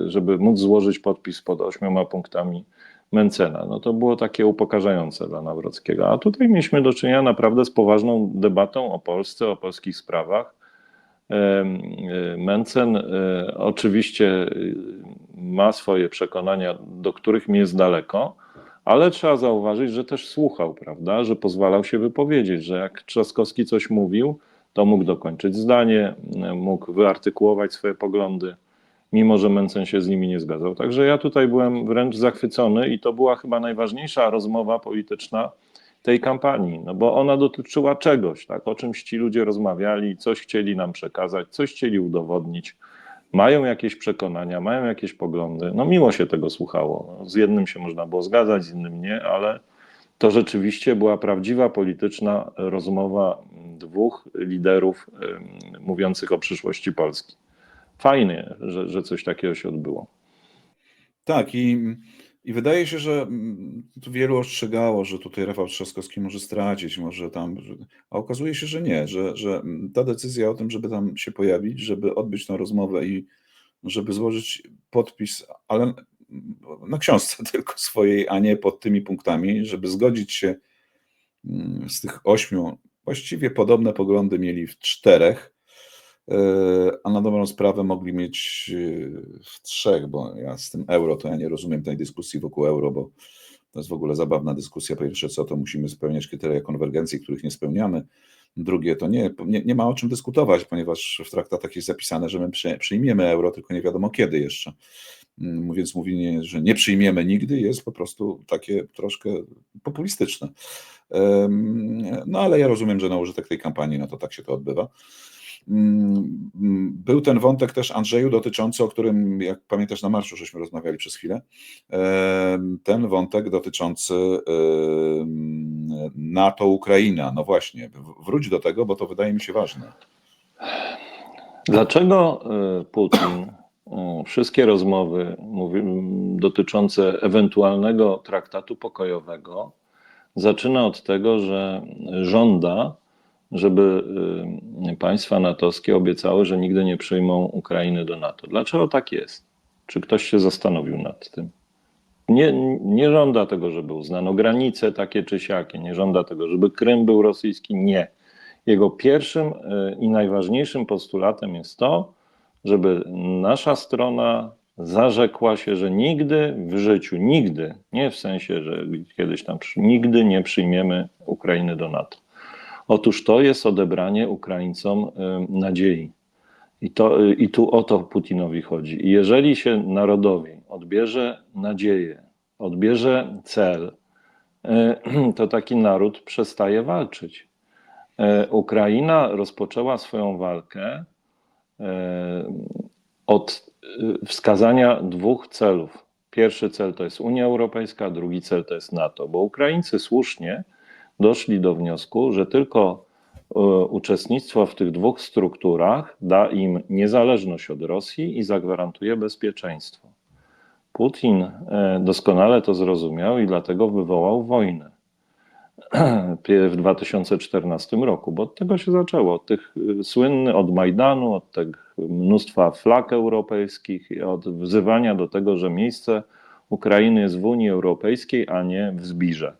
żeby móc złożyć podpis pod 8 punktami Mencena. No to było takie upokarzające dla Nawrockiego. A tutaj mieliśmy do czynienia naprawdę z poważną debatą o Polsce, o polskich sprawach. Mencen oczywiście ma swoje przekonania, do których mi jest daleko, ale trzeba zauważyć, że też słuchał, prawda, że pozwalał się wypowiedzieć, że jak Trzaskowski coś mówił, to mógł dokończyć zdanie, mógł wyartykułować swoje poglądy, mimo że Mencen się z nimi nie zgadzał. Także ja tutaj byłem wręcz zachwycony i to była chyba najważniejsza rozmowa polityczna tej kampanii, no bo ona dotyczyła czegoś, tak, o czymś ci ludzie rozmawiali, coś chcieli nam przekazać, coś chcieli udowodnić, mają jakieś przekonania, mają jakieś poglądy. No miło się tego słuchało. Z jednym się można było zgadzać, z innym nie, ale to rzeczywiście była prawdziwa polityczna rozmowa dwóch liderów mówiących o przyszłości Polski. Fajnie, że coś takiego się odbyło. Tak, i wydaje się, że tu wielu ostrzegało, że tutaj Rafał Trzaskowski może stracić, może tam, a okazuje się, że nie, że ta decyzja o tym, żeby tam się pojawić, żeby odbyć tę rozmowę i żeby złożyć podpis, ale na książce tylko swojej, a nie pod tymi punktami, żeby zgodzić się z tych 8, właściwie podobne poglądy mieli w 4, a na dobrą sprawę mogli mieć w 3, bo ja z tym euro, to ja nie rozumiem tej dyskusji wokół euro, bo to jest w ogóle zabawna dyskusja. Po pierwsze, co to musimy spełniać kryteria konwergencji, których nie spełniamy. Drugie, to nie ma o czym dyskutować, ponieważ w traktatach jest zapisane, że my przyjmiemy euro, tylko nie wiadomo kiedy jeszcze. Więc mówienie, że nie przyjmiemy nigdy, jest po prostu takie troszkę populistyczne. No ale ja rozumiem, że na użytek tej kampanii, no to tak się to odbywa. Był ten wątek też, Andrzeju, dotyczący, o którym, jak pamiętasz, na marszu żeśmy rozmawiali przez chwilę, ten wątek dotyczący NATO-Ukraina. No właśnie, wróć do tego, bo to wydaje mi się ważne. Dlaczego Putin wszystkie rozmowy dotyczące ewentualnego traktatu pokojowego zaczyna od tego, że żąda, żeby państwa natowskie obiecały, że nigdy nie przyjmą Ukrainy do NATO? Dlaczego tak jest? Czy ktoś się zastanowił nad tym? Nie żąda tego, żeby uznano granice takie czy siakie, nie żąda tego, żeby Krym był rosyjski, nie. Jego pierwszym i najważniejszym postulatem jest to, żeby nasza strona zarzekła się, że nigdy w życiu, nigdy, nie w sensie, że kiedyś tam, nigdy nie przyjmiemy Ukrainy do NATO. Otóż to jest odebranie Ukraińcom nadziei. I tu o to Putinowi chodzi. I jeżeli się narodowi odbierze nadzieję, odbierze cel, to taki naród przestaje walczyć. Ukraina rozpoczęła swoją walkę od wskazania dwóch celów. Pierwszy cel to jest Unia Europejska, drugi cel to jest NATO, bo Ukraińcy słusznie doszli do wniosku, że tylko uczestnictwo w tych dwóch strukturach da im niezależność od Rosji i zagwarantuje bezpieczeństwo. Putin doskonale to zrozumiał i dlatego wywołał wojnę w 2014 roku, bo od tego się zaczęło, od tych od Majdanu, od tych mnóstwa flag europejskich, od wzywania do tego, że miejsce Ukrainy jest w Unii Europejskiej, a nie w zbirze.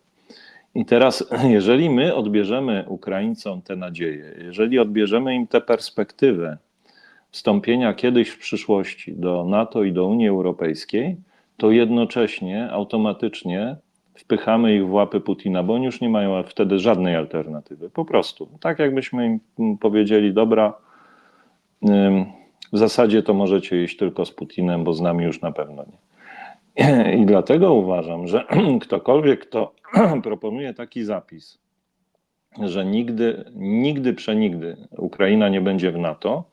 I teraz, jeżeli my odbierzemy Ukraińcom te nadzieje, jeżeli odbierzemy im tę perspektywę wstąpienia kiedyś w przyszłości do NATO i do Unii Europejskiej, to jednocześnie, automatycznie wpychamy ich w łapy Putina, bo oni już nie mają wtedy żadnej alternatywy. Po prostu. Tak jakbyśmy im powiedzieli, dobra, w zasadzie to możecie iść tylko z Putinem, bo z nami już na pewno nie. I dlatego uważam, że ktokolwiek, kto proponuje taki zapis, że nigdy przenigdy Ukraina nie będzie w NATO,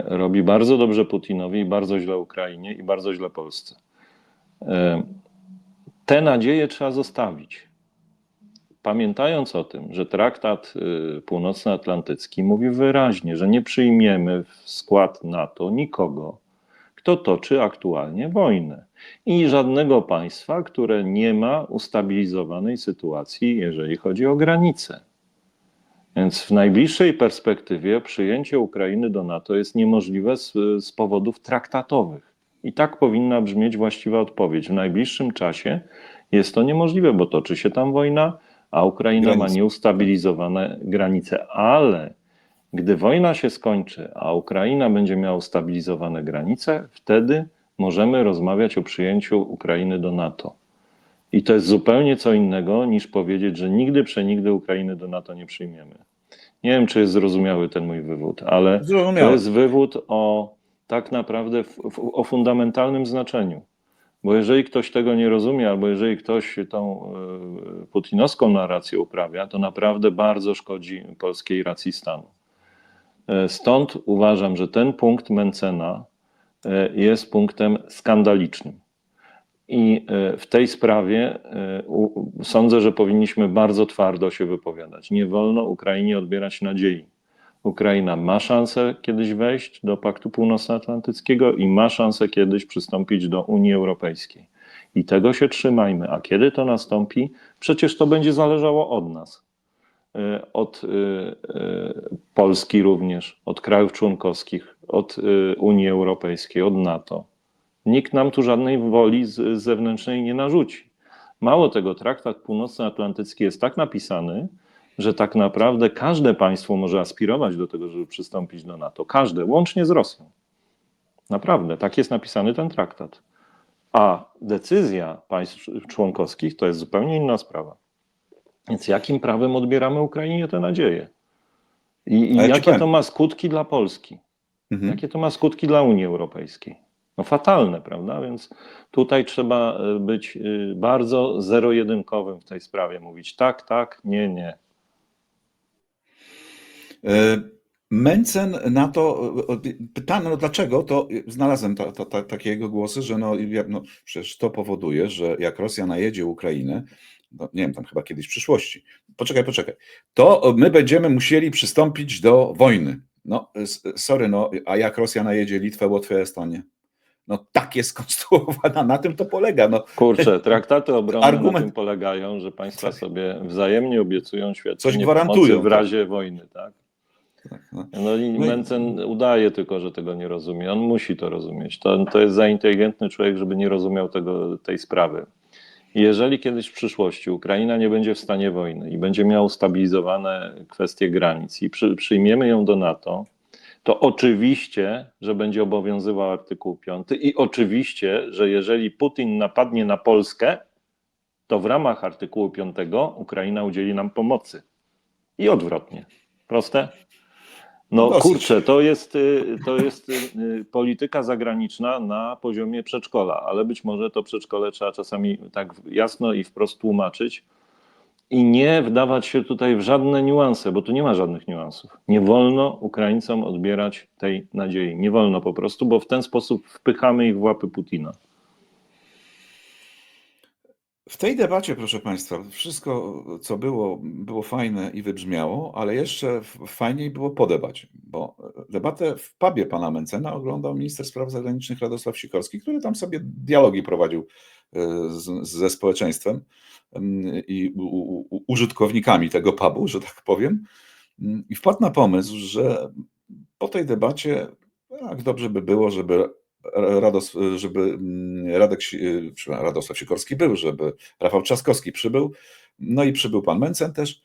robi bardzo dobrze Putinowi i bardzo źle Ukrainie i bardzo źle Polsce. Te nadzieje trzeba zostawić. Pamiętając o tym, że traktat północnoatlantycki mówi wyraźnie, że nie przyjmiemy w skład NATO nikogo, kto toczy aktualnie wojnę. I żadnego państwa, które nie ma ustabilizowanej sytuacji, jeżeli chodzi o granice. Więc w najbliższej perspektywie przyjęcie Ukrainy do NATO jest niemożliwe z powodów traktatowych. I tak powinna brzmieć właściwa odpowiedź. W najbliższym czasie jest to niemożliwe, bo toczy się tam wojna, a Ukraina ma nieustabilizowane granice. Ale gdy wojna się skończy, a Ukraina będzie miała ustabilizowane granice, wtedy możemy rozmawiać o przyjęciu Ukrainy do NATO. I to jest zupełnie co innego niż powiedzieć, że nigdy przenigdy Ukrainy do NATO nie przyjmiemy. Nie wiem, czy jest zrozumiały ten mój wywód, ale to jest wywód o tak naprawdę o fundamentalnym znaczeniu. Bo jeżeli ktoś tego nie rozumie, albo jeżeli ktoś tą putinowską narrację uprawia, to naprawdę bardzo szkodzi polskiej racji stanu. Stąd uważam, że ten punkt Mentzena jest punktem skandalicznym. I w tej sprawie sądzę, że powinniśmy bardzo twardo się wypowiadać. Nie wolno Ukrainie odbierać nadziei. Ukraina ma szansę kiedyś wejść do Paktu Północnoatlantyckiego i ma szansę kiedyś przystąpić do Unii Europejskiej. I tego się trzymajmy. A kiedy to nastąpi? Przecież to będzie zależało od nas. Od Polski również, od krajów członkowskich, od Unii Europejskiej, od NATO. Nikt nam tu żadnej woli zewnętrznej nie narzuci. Mało tego, traktat północnoatlantycki jest tak napisany, że tak naprawdę każde państwo może aspirować do tego, żeby przystąpić do NATO. Każde, łącznie z Rosją. Naprawdę, tak jest napisany ten traktat. A decyzja państw członkowskich to jest zupełnie inna sprawa. Więc jakim prawem odbieramy Ukrainie te nadzieje? I jakie to ma skutki dla Polski? Jakie to ma skutki dla Unii Europejskiej? No fatalne, prawda? Więc tutaj trzeba być bardzo zero-jedynkowym w tej sprawie. Mówić tak, tak, nie, nie. Mencen na to pytano, no dlaczego, to znalazłem takie jego głosy, że no przecież to powoduje, że jak Rosja najedzie Ukrainę, no nie wiem, tam chyba kiedyś w przyszłości, poczekaj, to my będziemy musieli przystąpić do wojny. No sorry, no a jak Rosja najedzie Litwę, Łotwę, Estonię? No tak jest skonstruowana, na tym to polega. No. Kurczę, traktaty obronne Argument- na tym polegają, że państwa sobie wzajemnie obiecują świadczenie gwarantują, pomocy w tak. razie wojny, tak? No. No i Mencen udaje tylko, że tego nie rozumie. On musi to rozumieć. To jest za inteligentny człowiek, żeby nie rozumiał tej sprawy. Jeżeli kiedyś w przyszłości Ukraina nie będzie w stanie wojny i będzie miała ustabilizowane kwestie granic i przyjmiemy ją do NATO, to oczywiście, że będzie obowiązywał artykuł 5 i oczywiście, że jeżeli Putin napadnie na Polskę, to w ramach artykułu 5 Ukraina udzieli nam pomocy. I odwrotnie. Proste? No Dosyć. kurczę, to jest polityka zagraniczna na poziomie przedszkola, ale być może to przedszkole trzeba czasami tak jasno i wprost tłumaczyć i nie wdawać się tutaj w żadne niuanse, bo tu nie ma żadnych niuansów. Nie wolno Ukraińcom odbierać tej nadziei. Nie wolno po prostu, bo w ten sposób wpychamy ich w łapy Putina. W tej debacie, proszę Państwa, wszystko, co było fajne i wybrzmiało, ale jeszcze fajniej było po debacie, bo debatę w pubie pana Mencena oglądał minister spraw zagranicznych Radosław Sikorski, który tam sobie dialogi prowadził ze społeczeństwem i użytkownikami tego pubu, że tak powiem, i wpadł na pomysł, że po tej debacie jak dobrze by było, żeby Radosław Sikorski był, żeby Rafał Trzaskowski przybył, no i przybył pan Mencen też,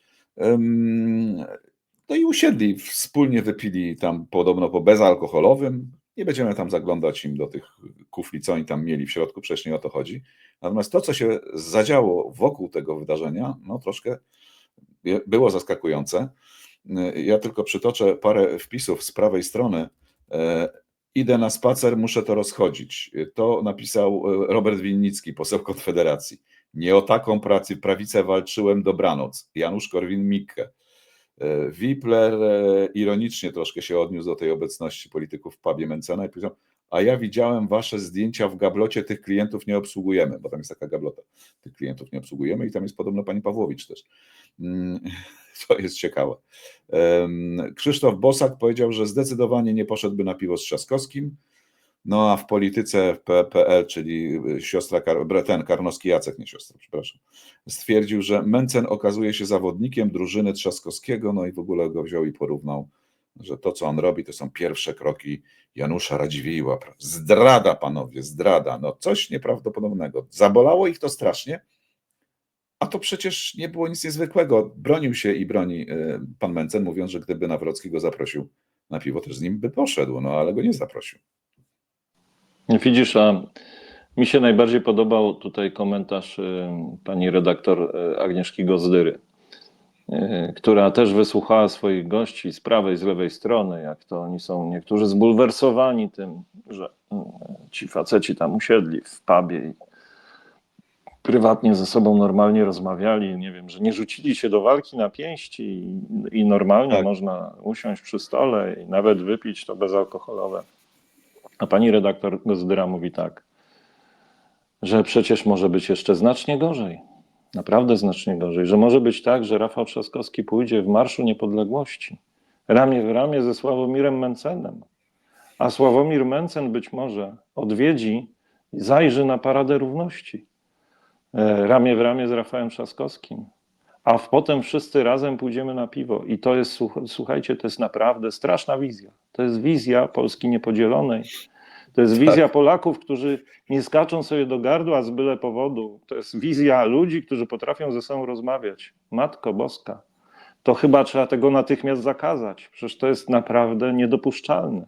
no i usiedli, wspólnie wypili tam podobno po bezalkoholowym, nie będziemy tam zaglądać im do tych kufli, co oni tam mieli w środku, przecież nie o to chodzi, natomiast to, co się zadziało wokół tego wydarzenia, no troszkę było zaskakujące. Ja tylko przytoczę parę wpisów z prawej strony. Idę na spacer, muszę to rozchodzić. To napisał Robert Winnicki, poseł Konfederacji. Nie o taką prawicę walczyłem, dobranoc. Janusz Korwin-Mikke. Wipler ironicznie troszkę się odniósł do tej obecności polityków w pubie Mencena i powiedział, a ja widziałem wasze zdjęcia w gablocie, tych klientów nie obsługujemy, bo tam jest taka gablota, tych klientów nie obsługujemy i tam jest podobno pani Pawłowicz też. To jest ciekawe. Krzysztof Bosak powiedział, że zdecydowanie nie poszedłby na piwo z Trzaskowskim, no a w polityce PL, czyli siostra, Karnowski Jacek, nie siostra, przepraszam, stwierdził, że Mencen okazuje się zawodnikiem drużyny Trzaskowskiego, no i w ogóle go wziął i porównał, że to, co on robi, to są pierwsze kroki Janusza Radziwiłła. Zdrada, panowie, zdrada, no coś nieprawdopodobnego. Zabolało ich to strasznie, a to przecież nie było nic niezwykłego. Bronił się i broni pan Mencen, mówiąc, że gdyby Nawrocki go zaprosił na piwo, też z nim by poszedł, no ale go nie zaprosił. Widzisz, a mi się najbardziej podobał tutaj komentarz pani redaktor Agnieszki Gozdyry, która też wysłuchała swoich gości z prawej, z lewej strony, jak to oni są niektórzy zbulwersowani tym, że ci faceci tam usiedli w pubie i prywatnie ze sobą normalnie rozmawiali, nie wiem, że nie rzucili się do walki na pięści i normalnie tak. można usiąść przy stole i nawet wypić to bezalkoholowe. A pani redaktor Gozdyra mówi tak, że przecież może być jeszcze znacznie gorzej, naprawdę znacznie gorzej, że może być tak, że Rafał Trzaskowski pójdzie w Marszu Niepodległości ramię w ramię ze Sławomirem Mencenem, a Sławomir Mencen być może odwiedzi, zajrzy na Paradę Równości ramię w ramię z Rafałem Trzaskowskim, a potem wszyscy razem pójdziemy na piwo. I to jest, słuchajcie, to jest naprawdę straszna wizja. To jest wizja Polski niepodzielonej. To jest wizja Polaków, którzy nie skaczą sobie do gardła z byle powodu. To jest wizja ludzi, którzy potrafią ze sobą rozmawiać. Matko Boska, to chyba trzeba tego natychmiast zakazać. Przecież to jest naprawdę niedopuszczalne.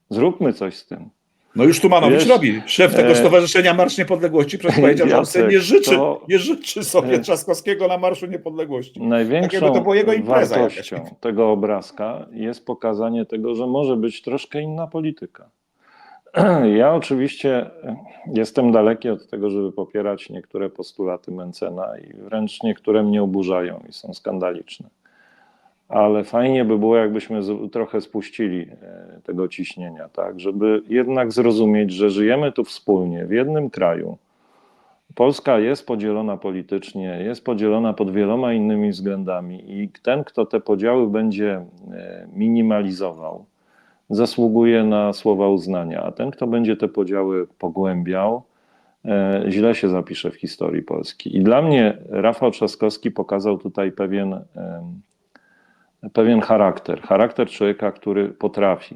Zróbmy coś z tym. No już Tumanowicz Wiesz, robi. Szef tego Stowarzyszenia Marsz Niepodległości przecież powiedział, że on sobie nie życzy sobie Trzaskowskiego na Marszu Niepodległości. Największą to była jego impreza wartością jakaś. tego obrazka jest pokazanie tego, że może być troszkę inna polityka. Ja oczywiście jestem daleki od tego, żeby popierać niektóre postulaty Mencena i wręcz niektóre mnie oburzają i są skandaliczne. ale fajnie by było, jakbyśmy trochę spuścili tego ciśnienia, tak, żeby jednak zrozumieć, że żyjemy tu wspólnie, w jednym kraju. Polska jest podzielona politycznie, jest podzielona pod wieloma innymi względami i ten, kto te podziały będzie minimalizował, zasługuje na słowa uznania, a ten, kto będzie te podziały pogłębiał, źle się zapisze w historii Polski. I dla mnie Rafał Trzaskowski pokazał tutaj pewien charakter człowieka, który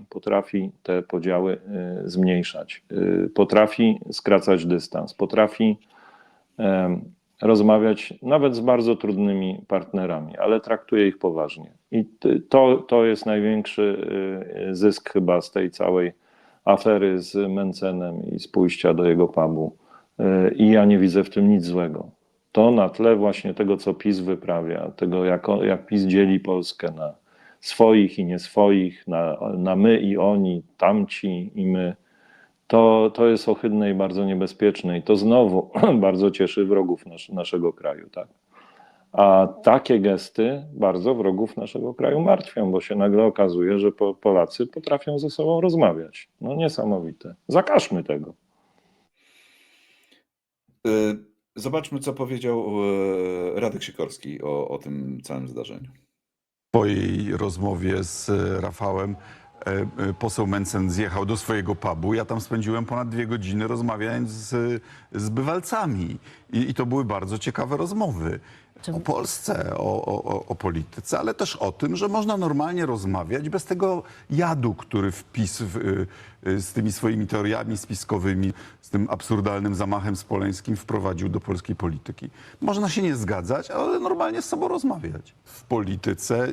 potrafi te podziały zmniejszać, potrafi skracać dystans, potrafi rozmawiać nawet z bardzo trudnymi partnerami, ale traktuje ich poważnie. I to jest największy zysk chyba z tej całej afery z Mencenem i z pójścia do jego pubu. I ja nie widzę w tym nic złego. To na tle właśnie tego, co PiS wyprawia, tego, jak PiS dzieli Polskę na swoich i nieswoich, na my i oni, tamci i my, to jest ohydne i bardzo niebezpieczne. I to znowu bardzo cieszy wrogów naszego kraju. Tak? A takie gesty bardzo wrogów naszego kraju martwią, bo się nagle okazuje, że Polacy potrafią ze sobą rozmawiać. No niesamowite. Zakażmy tego. Zobaczmy, co powiedział Radek Sikorski o tym całym zdarzeniu. Po tej rozmowie z Rafałem poseł Mencen zjechał do swojego pubu. Ja tam spędziłem ponad 2 godziny rozmawiając z bywalcami. I to były bardzo ciekawe rozmowy. O Polsce, o polityce, ale też o tym, że można normalnie rozmawiać bez tego jadu, który wpis z tymi swoimi teoriami spiskowymi, z tym absurdalnym zamachem smoleńskim wprowadził do polskiej polityki. Można się nie zgadzać, ale normalnie z sobą rozmawiać. W polityce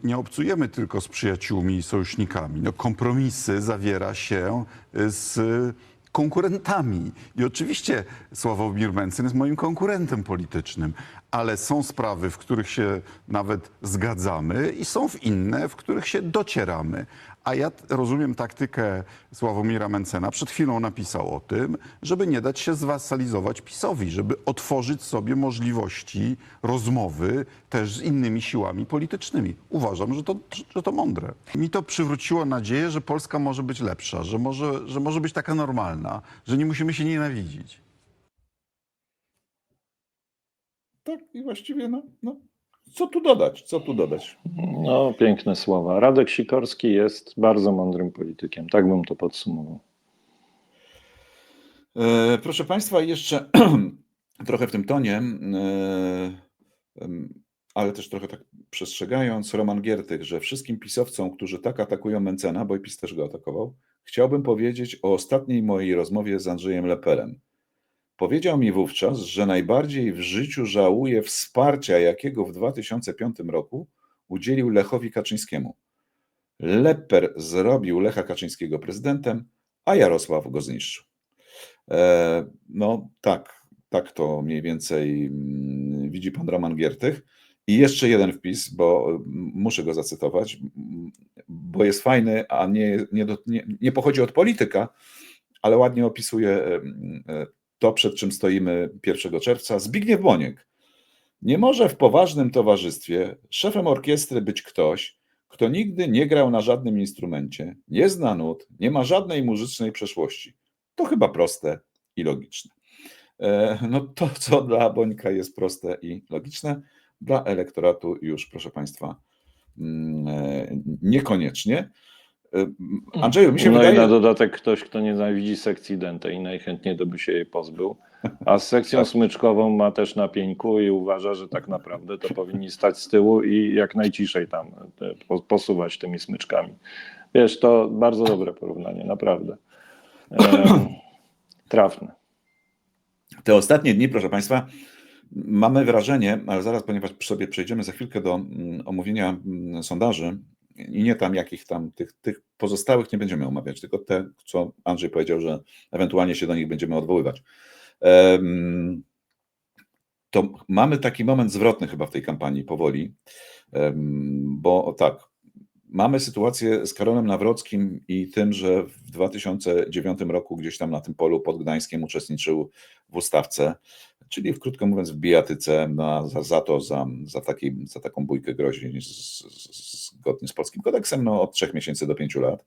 nie obcujemy tylko z przyjaciółmi i sojusznikami. No, kompromisy zawiera się z konkurentami. I oczywiście Sławomir Mencen jest moim konkurentem politycznym, ale są sprawy, w których się nawet zgadzamy i są inne, w których się docieramy. A ja rozumiem taktykę Sławomira Mencena. Przed chwilą napisał o tym, żeby nie dać się zwasalizować PiS-owi, żeby otworzyć sobie możliwości rozmowy też z innymi siłami politycznymi. Uważam, że to mądre. Mi to przywróciło nadzieję, że Polska może być lepsza, że może być taka normalna, że nie musimy się nienawidzić. Tak, i właściwie no, co tu dodać? No, piękne słowa. Radek Sikorski jest bardzo mądrym politykiem. Tak bym to podsumował. Proszę Państwa, jeszcze trochę w tym tonie, ale też trochę tak przestrzegając, Roman Giertych, że wszystkim pisowcom, którzy tak atakują Mencena, bo i PiS też go atakował, chciałbym powiedzieć o ostatniej mojej rozmowie z Andrzejem Leperem. Powiedział mi wówczas, że najbardziej w życiu żałuje wsparcia, jakiego w 2005 roku udzielił Lechowi Kaczyńskiemu. Leper zrobił Lecha Kaczyńskiego prezydentem, a Jarosław go zniszczył. No tak to mniej więcej widzi pan Roman Giertych. I jeszcze jeden wpis, bo muszę go zacytować, bo jest fajny, a nie pochodzi od polityka, ale ładnie opisuje to, przed czym stoimy 1 czerwca. Zbigniew Boniek. Nie może w poważnym towarzystwie szefem orkiestry być ktoś, kto nigdy nie grał na żadnym instrumencie, nie zna nut, nie ma żadnej muzycznej przeszłości. To chyba proste i logiczne. No to, co dla Bońka jest proste i logiczne, dla elektoratu już, proszę Państwa, niekoniecznie. Andrzeju, mi się wydaje... I na dodatek ktoś, kto nienawidzi sekcji Dente i najchętniej by się jej pozbył, a z sekcją smyczkową ma też na pieńku i uważa, że tak naprawdę to powinni stać z tyłu i jak najciszej tam posuwać tymi smyczkami. Wiesz, to bardzo dobre porównanie, naprawdę. Trafne. Te ostatnie dni, proszę Państwa, mamy wrażenie, ale zaraz, ponieważ sobie przejdziemy za chwilkę do omówienia sondaży i nie tam jakich tam, tych pozostałych nie będziemy omawiać, tylko te, co Andrzej powiedział, że ewentualnie się do nich będziemy odwoływać. To mamy taki moment zwrotny chyba w tej kampanii powoli, bo tak, mamy sytuację z Karolem Nawrockim i tym, że w 2009 roku gdzieś tam na tym polu pod Gdańskiem uczestniczył w ustawce. czyli krótko mówiąc w bijatyce za taką bójkę grozi zgodnie z polskim kodeksem no, od 3 miesięcy do 5 lat.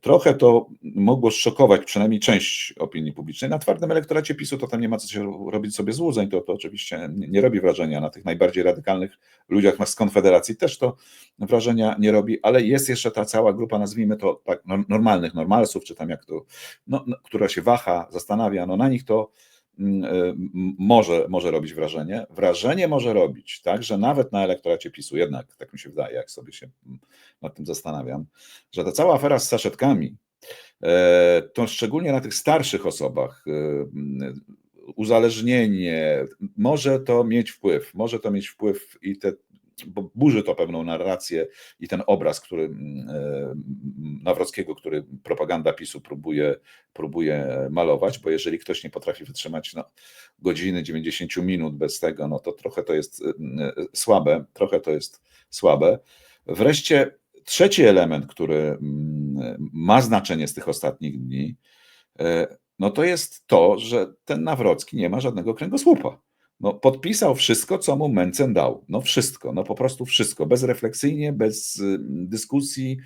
Trochę to mogło szokować przynajmniej część opinii publicznej. Na twardym elektoracie PiS-u to tam nie ma co się robić sobie złudzeń, to oczywiście nie robi wrażenia. Na tych najbardziej radykalnych ludziach z Konfederacji też to wrażenia nie robi, ale jest jeszcze ta cała grupa, nazwijmy to tak, normalsów, czy tam jak to, która się waha, zastanawia, no na nich to może robić wrażenie. Wrażenie może robić, tak, że nawet na elektoracie PiS-u, jednak tak mi się wydaje, jak sobie się nad tym zastanawiam, że ta cała afera z saszetkami, to szczególnie na tych starszych osobach, uzależnienie, może to mieć wpływ bo burzy to pewną narrację i ten obraz, który Nawrockiego, który propaganda PiS-u próbuje malować, bo jeżeli ktoś nie potrafi wytrzymać godziny, 90 minut bez tego, no to trochę to jest słabe. Wreszcie trzeci element, który ma znaczenie z tych ostatnich dni, no to jest to, że ten Nawrocki nie ma żadnego kręgosłupa. No, podpisał wszystko, co mu Mencen dał. No wszystko, no po prostu wszystko, bezrefleksyjnie, bez dyskusji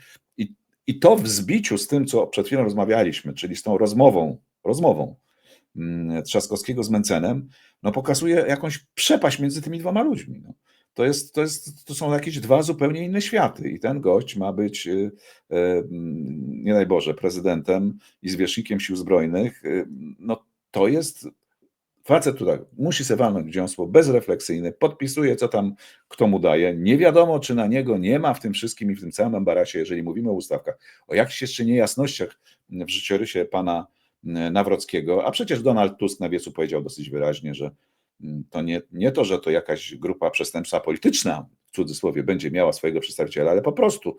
i to w zbiciu z tym, co przed chwilą rozmawialiśmy, czyli z tą rozmową Trzaskowskiego z Mencenem, no pokazuje jakąś przepaść między tymi dwoma ludźmi. No. To są jakieś dwa zupełnie inne światy i ten gość ma być, nie daj Boże, prezydentem i zwierzchnikiem sił zbrojnych. No to jest facet, który musi sobie walnąć dziąsło, bezrefleksyjny, podpisuje, co tam kto mu daje. Nie wiadomo, czy na niego nie ma w tym wszystkim i w tym całym embarasie, jeżeli mówimy o ustawkach, o jakichś jeszcze niejasnościach w życiorysie pana Nawrockiego, a przecież Donald Tusk na wiecu powiedział dosyć wyraźnie, że to nie to, że to jakaś grupa przestępcza polityczna, w cudzysłowie, będzie miała swojego przedstawiciela, ale po prostu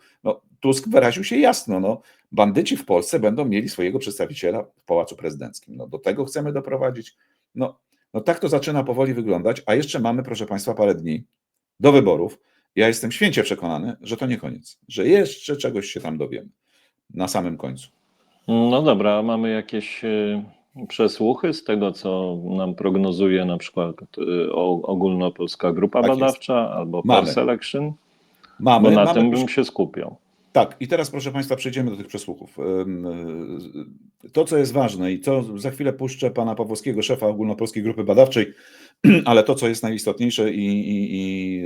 Tusk wyraził się jasno, bandyci w Polsce będą mieli swojego przedstawiciela w Pałacu Prezydenckim. Do tego chcemy doprowadzić. No tak to zaczyna powoli wyglądać, a jeszcze mamy, proszę Państwa, parę dni do wyborów. Ja jestem święcie przekonany, że to nie koniec, że jeszcze czegoś się tam dowiemy na samym końcu. No dobra, mamy jakieś przesłuchy z tego, co nam prognozuje na przykład ogólnopolska grupa badawcza albo Perselection? Bo na tym bym się skupiał. Tak, i teraz proszę Państwa przejdziemy do tych przesłuchów. To, co jest ważne i co za chwilę puszczę pana Pawłowskiego, szefa ogólnopolskiej grupy badawczej, ale to, co jest najistotniejsze i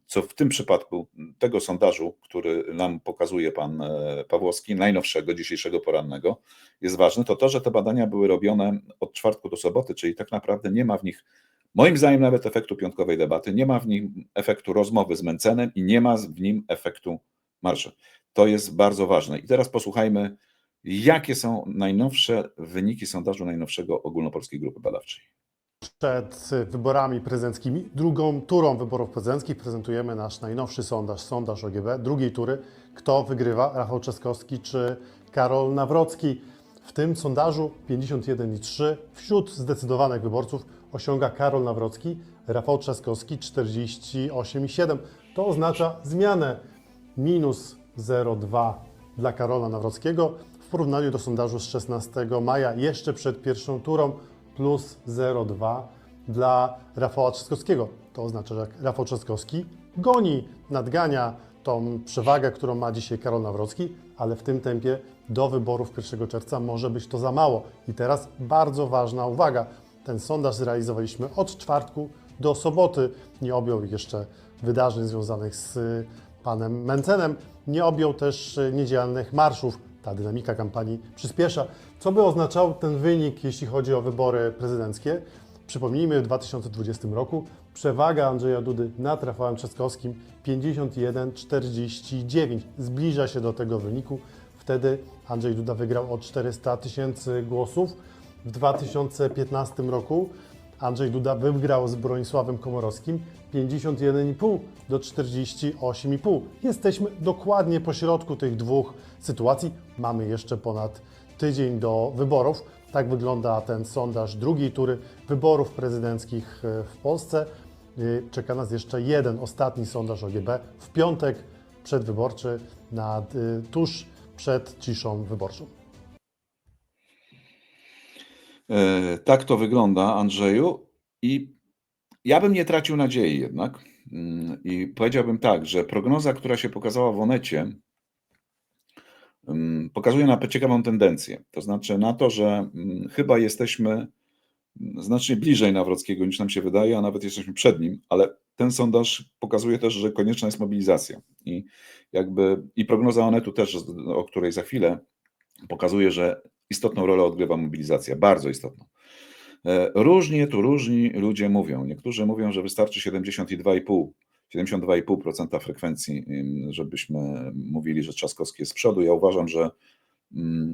co w tym przypadku tego sondażu, który nam pokazuje pan Pawłowski, najnowszego, dzisiejszego porannego, jest ważne, to to, że te badania były robione od czwartku do soboty, czyli tak naprawdę nie ma w nich, moim zdaniem, nawet efektu piątkowej debaty, nie ma w nim efektu rozmowy z Mencenem i nie ma w nim efektu marszy. To jest bardzo ważne. I teraz posłuchajmy, jakie są najnowsze wyniki sondażu najnowszego ogólnopolskiej grupy badawczej. Przed wyborami prezydenckimi, drugą turą wyborów prezydenckich prezentujemy nasz najnowszy sondaż OGB, drugiej tury. Kto wygrywa? Rafał Trzaskowski czy Karol Nawrocki? W tym sondażu 51,3 wśród zdecydowanych wyborców osiąga Karol Nawrocki, Rafał Trzaskowski 48,7. To oznacza zmianę minus 0,2 dla Karola Nawrockiego w porównaniu do sondażu z 16 maja, jeszcze przed pierwszą turą, plus 0,2 dla Rafała Trzaskowskiego. To oznacza, że Rafał Trzaskowski nadgania tą przewagę, którą ma dzisiaj Karol Nawrocki, ale w tym tempie do wyborów 1 czerwca może być to za mało. I teraz bardzo ważna uwaga. Ten sondaż zrealizowaliśmy od czwartku do soboty. Nie objął jeszcze wydarzeń związanych z panem Mencenem, nie objął też niedzielnych marszów. Ta dynamika kampanii przyspiesza. Co by oznaczał ten wynik, jeśli chodzi o wybory prezydenckie? Przypomnijmy, w 2020 roku przewaga Andrzeja Dudy nad Rafałem Trzaskowskim 51,49. Zbliża się do tego wyniku. Wtedy Andrzej Duda wygrał o 400 000 głosów. W 2015 roku Andrzej Duda wygrał z Bronisławem Komorowskim 51,5 do 48,5. Jesteśmy dokładnie pośrodku tych dwóch sytuacji. Mamy jeszcze ponad tydzień do wyborów. Tak wygląda ten sondaż drugiej tury wyborów prezydenckich w Polsce. Czeka nas jeszcze jeden ostatni sondaż OGB w piątek przedwyborczy, tuż przed ciszą wyborczą. Tak to wygląda, Andrzeju. I ja bym nie tracił nadziei jednak. I powiedziałbym tak, że prognoza, która się pokazała w Onecie, pokazuje na ciekawą tendencję. To znaczy na to, że chyba jesteśmy znacznie bliżej Nawrockiego niż nam się wydaje, a nawet jesteśmy przed nim, ale ten sondaż pokazuje też, że konieczna jest mobilizacja. I prognoza Onetu też, o której za chwilę, pokazuje, że istotną rolę odgrywa mobilizacja, bardzo istotną. Różni ludzie mówią. Niektórzy mówią, że wystarczy 72,5% frekwencji, żebyśmy mówili, że Trzaskowski jest z przodu. Ja uważam, że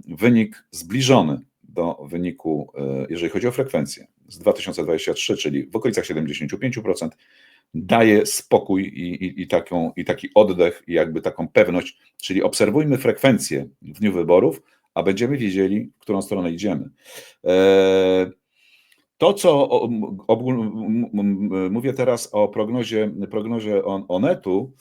wynik zbliżony do wyniku, jeżeli chodzi o frekwencję, z 2023, czyli w okolicach 75%, daje spokój i taki oddech, i jakby taką pewność, czyli obserwujmy frekwencję w dniu wyborów, a będziemy wiedzieli, w którą stronę idziemy. To, co mówię teraz o prognozie Onetu,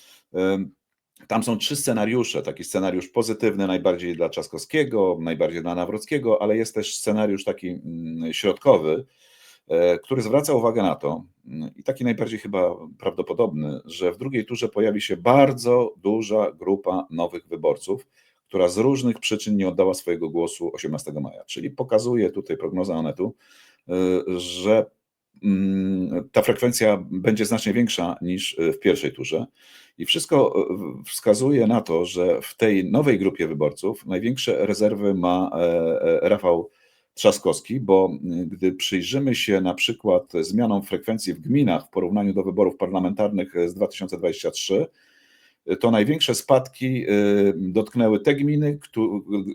tam są 3 scenariusze. Taki scenariusz pozytywny najbardziej dla Trzaskowskiego, najbardziej dla Nawrockiego, ale jest też scenariusz taki środkowy, który zwraca uwagę na to, i taki najbardziej chyba prawdopodobny, że w drugiej turze pojawi się bardzo duża grupa nowych wyborców, która z różnych przyczyn nie oddała swojego głosu 18 maja. Czyli pokazuje tutaj prognoza Onetu, że ta frekwencja będzie znacznie większa niż w pierwszej turze. I wszystko wskazuje na to, że w tej nowej grupie wyborców największe rezerwy ma Rafał Trzaskowski, bo gdy przyjrzymy się na przykład zmianom frekwencji w gminach w porównaniu do wyborów parlamentarnych z 2023, to największe spadki dotknęły te gminy,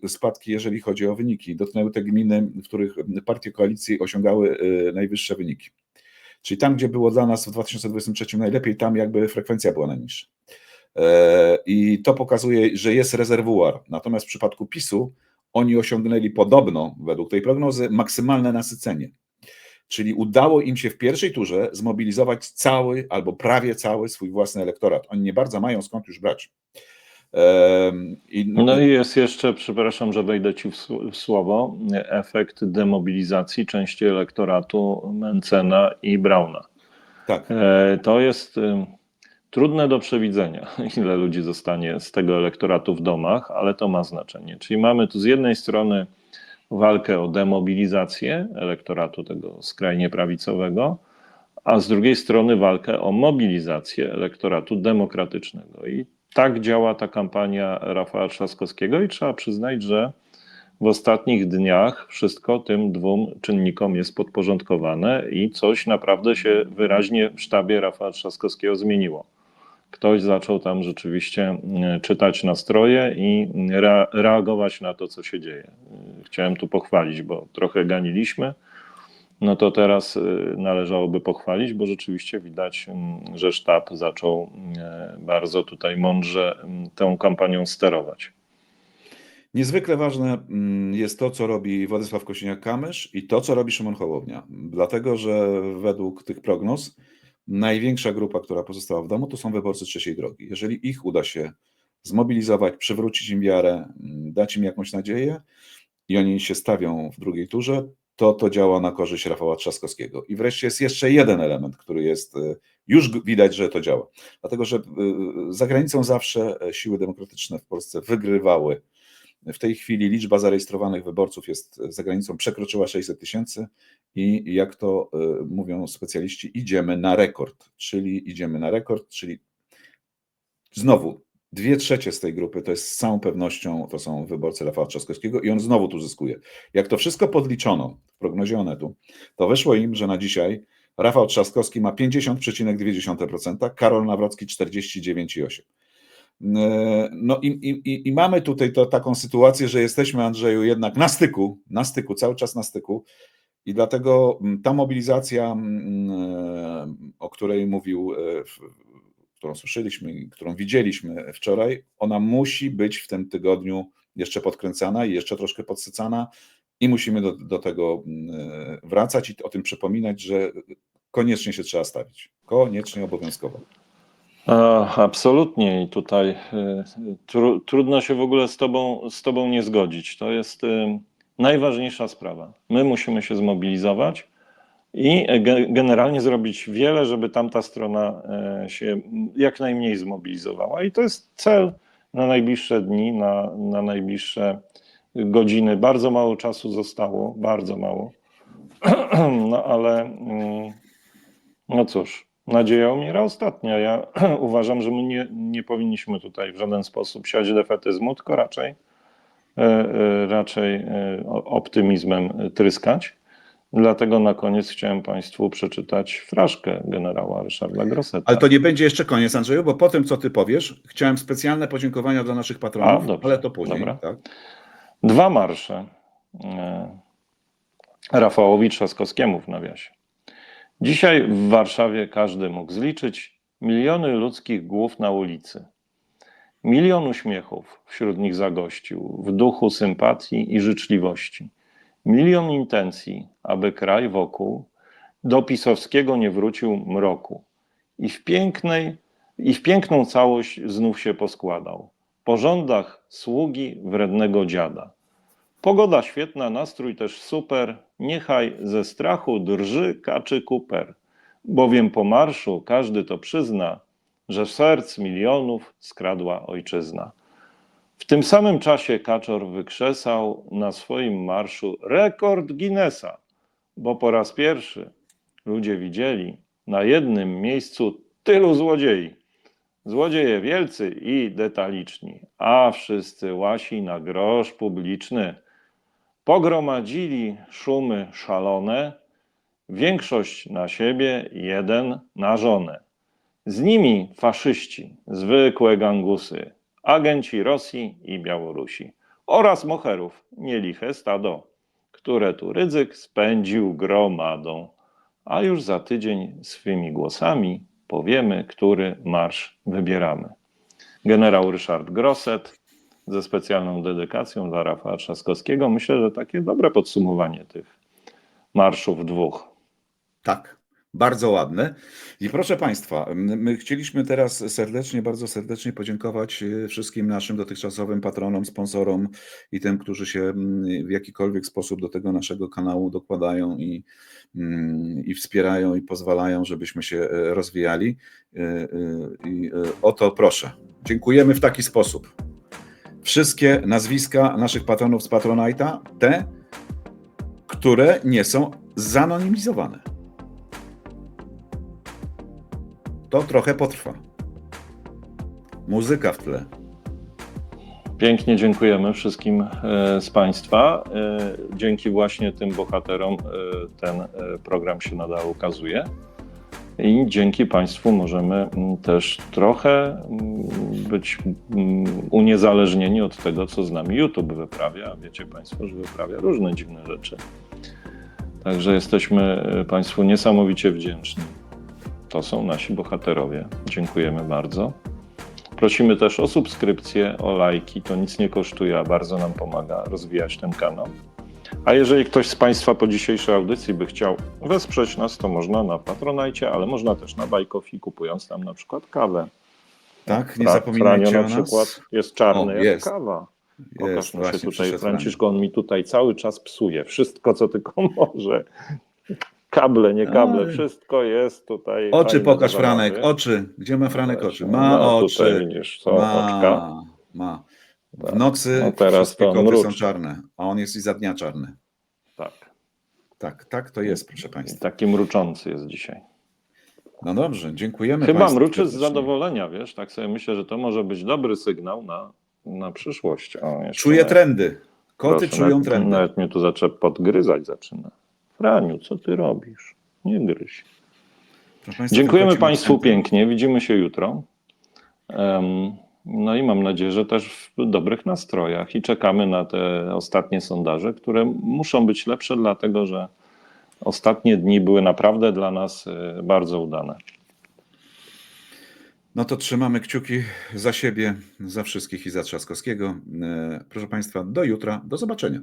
spadki, jeżeli chodzi o wyniki, dotknęły te gminy, w których partie koalicji osiągały najwyższe wyniki. Czyli tam, gdzie było dla nas w 2023 najlepiej, tam jakby frekwencja była najniższa. I to pokazuje, że jest rezerwuar. Natomiast w przypadku PiS-u oni osiągnęli podobno, według tej prognozy, maksymalne nasycenie. Czyli udało im się w pierwszej turze zmobilizować cały albo prawie cały swój własny elektorat. Oni nie bardzo mają skąd już brać. No i jest jeszcze, przepraszam, że wejdę ci w słowo, efekt demobilizacji części elektoratu Mentzena i Brauna. Tak. To jest trudne do przewidzenia, ile ludzi zostanie z tego elektoratu w domach, ale to ma znaczenie. Czyli mamy tu z jednej strony walkę o demobilizację elektoratu tego skrajnie prawicowego, a z drugiej strony walkę o mobilizację elektoratu demokratycznego. I tak działa ta kampania Rafała Trzaskowskiego i trzeba przyznać, że w ostatnich dniach wszystko tym 2 czynnikom jest podporządkowane i coś naprawdę się wyraźnie w sztabie Rafała Trzaskowskiego zmieniło. Ktoś zaczął tam rzeczywiście czytać nastroje i reagować na to, co się dzieje. Chciałem tu pochwalić, bo trochę ganiliśmy. No to teraz należałoby pochwalić, bo rzeczywiście widać, że sztab zaczął bardzo tutaj mądrze tą kampanią sterować. Niezwykle ważne jest to, co robi Władysław Kosiniak-Kamysz i to, co robi Szymon Hołownia. Dlatego, że według tych prognoz największa grupa, która pozostała w domu, to są wyborcy trzeciej drogi. Jeżeli ich uda się zmobilizować, przywrócić im wiarę, dać im jakąś nadzieję i oni się stawią w drugiej turze, to działa na korzyść Rafała Trzaskowskiego. I wreszcie jest jeszcze jeden element, który jest, już widać, że to działa. Dlatego, że za granicą zawsze siły demokratyczne w Polsce wygrywały. W tej chwili liczba zarejestrowanych wyborców jest za granicą, przekroczyła 600 000 i jak to mówią specjaliści, idziemy na rekord, czyli znowu 2/3 z tej grupy to jest z całą pewnością, to są wyborcy Rafała Trzaskowskiego i on znowu tu zyskuje. Jak to wszystko podliczono w prognozie Onetu, to wyszło im, że na dzisiaj Rafał Trzaskowski ma 50,2%, Karol Nawrocki 49,8%. No i mamy tutaj taką sytuację, że jesteśmy, Andrzeju, jednak na styku, cały czas na styku i dlatego ta mobilizacja, o której mówił, którą słyszeliśmy i którą widzieliśmy wczoraj, ona musi być w tym tygodniu jeszcze podkręcana i jeszcze troszkę podsycana i musimy do tego wracać i o tym przypominać, że koniecznie się trzeba stawić. Koniecznie, obowiązkowo. Absolutnie i tutaj trudno się w ogóle z tobą nie zgodzić. To jest najważniejsza sprawa. My musimy się zmobilizować i generalnie zrobić wiele, żeby tamta strona się jak najmniej zmobilizowała. I to jest cel na najbliższe dni, na najbliższe godziny. Bardzo mało czasu zostało, bardzo mało. No ale no cóż, nadzieja umiera ostatnia. Ja uważam, że my nie powinniśmy tutaj w żaden sposób siać defetyzmu, tylko raczej optymizmem tryskać. Dlatego na koniec chciałem Państwu przeczytać fraszkę generała Ryszarda Grosseta. Ale to nie będzie jeszcze koniec, Andrzeju, bo po tym, co ty powiesz, chciałem specjalne podziękowania dla naszych patronów, dobrze, ale to później. dobra. Tak? 2 marsze Rafałowi Trzaskowskiemu w nawiasie. Dzisiaj w Warszawie każdy mógł zliczyć miliony ludzkich głów na ulicy. 1 000 000 uśmiechów wśród nich zagościł, w duchu sympatii i życzliwości. 1 000 000 intencji, aby kraj wokół do pisowskiego nie wrócił mroku. I w piękną całość znów się poskładał. Po rządach sługi wrednego dziada. Pogoda świetna, nastrój też super, niechaj ze strachu drży kaczy kuper, bowiem po marszu każdy to przyzna, że serc milionów skradła ojczyzna. W tym samym czasie Kaczor wykrzesał na swoim marszu rekord Guinnessa, bo po raz pierwszy ludzie widzieli na jednym miejscu tylu złodziei. Złodzieje wielcy i detaliczni, a wszyscy łasi na grosz publiczny. Pogromadzili szumy szalone, większość na siebie, jeden na żonę. Z nimi faszyści, zwykłe gangusy, agenci Rosji i Białorusi oraz moherów, nieliche stado, które tu Rydzyk spędził gromadą. A już za tydzień swymi głosami powiemy, który marsz wybieramy. Generał Ryszard Grosset ze specjalną dedykacją dla Rafała Trzaskowskiego. Myślę, że takie dobre podsumowanie tych marszów 2. Tak, bardzo ładne. I proszę Państwa, my chcieliśmy teraz bardzo serdecznie podziękować wszystkim naszym dotychczasowym patronom, sponsorom i tym, którzy się w jakikolwiek sposób do tego naszego kanału dokładają i wspierają i pozwalają, żebyśmy się rozwijali. I o to proszę. Dziękujemy w taki sposób. Wszystkie nazwiska naszych patronów z Patronite'a, te, które nie są zanonimizowane. To trochę potrwa. Muzyka w tle. Pięknie dziękujemy wszystkim z Państwa. Dzięki właśnie tym bohaterom ten program się nadal ukazuje. I dzięki Państwu możemy też trochę być uniezależnieni od tego, co z nami YouTube wyprawia. Wiecie Państwo, że wyprawia różne dziwne rzeczy. Także jesteśmy Państwu niesamowicie wdzięczni. To są nasi bohaterowie. Dziękujemy bardzo. Prosimy też o subskrypcję, o lajki. To nic nie kosztuje, a bardzo nam pomaga rozwijać ten kanał. A jeżeli ktoś z Państwa po dzisiejszej audycji by chciał wesprzeć nas, to można na Patronite, ale można też na Buy Coffee, kupując tam na przykład kawę. Tak, nie zapominajcie Franio o na nas. przykład jest czarny jak jest. kawa. Pokaż Jest, mu się właśnie tutaj, przyszedł Franciszku, on mi tutaj cały czas psuje. Wszystko, co tylko może. Kable, nie kable, Ale... wszystko jest tutaj. Oczy pokaż, zabawy. Franek, oczy. Gdzie ma Franek oczy? Ma No, oczy. tutaj widzisz, są oczka. Ma. W nocy No teraz wszystkie to koty mruczy. są czarne, a on jest i za dnia czarny. Tak. Tak to jest, proszę I Państwa. taki mruczący jest dzisiaj. No dobrze, dziękujemy Chyba Państwu mruczy z serdecznie. zadowolenia, wiesz, tak sobie myślę, że to może być dobry sygnał na przyszłość. O, jeszcze Czuję nawet- trendy. Koty Proszę, czują trendy. Nawet mnie tu podgryzać zaczyna. Franiu, co ty robisz? Nie gryź. Proszę Państwa, Dziękujemy tylko ci Państwu akcenty. pięknie. Widzimy się jutro. No i mam nadzieję, że też w dobrych nastrojach i czekamy na te ostatnie sondaże, które muszą być lepsze, dlatego że ostatnie dni były naprawdę dla nas bardzo udane. No to trzymamy kciuki za siebie, za wszystkich i za Trzaskowskiego. Proszę Państwa, do jutra. Do zobaczenia.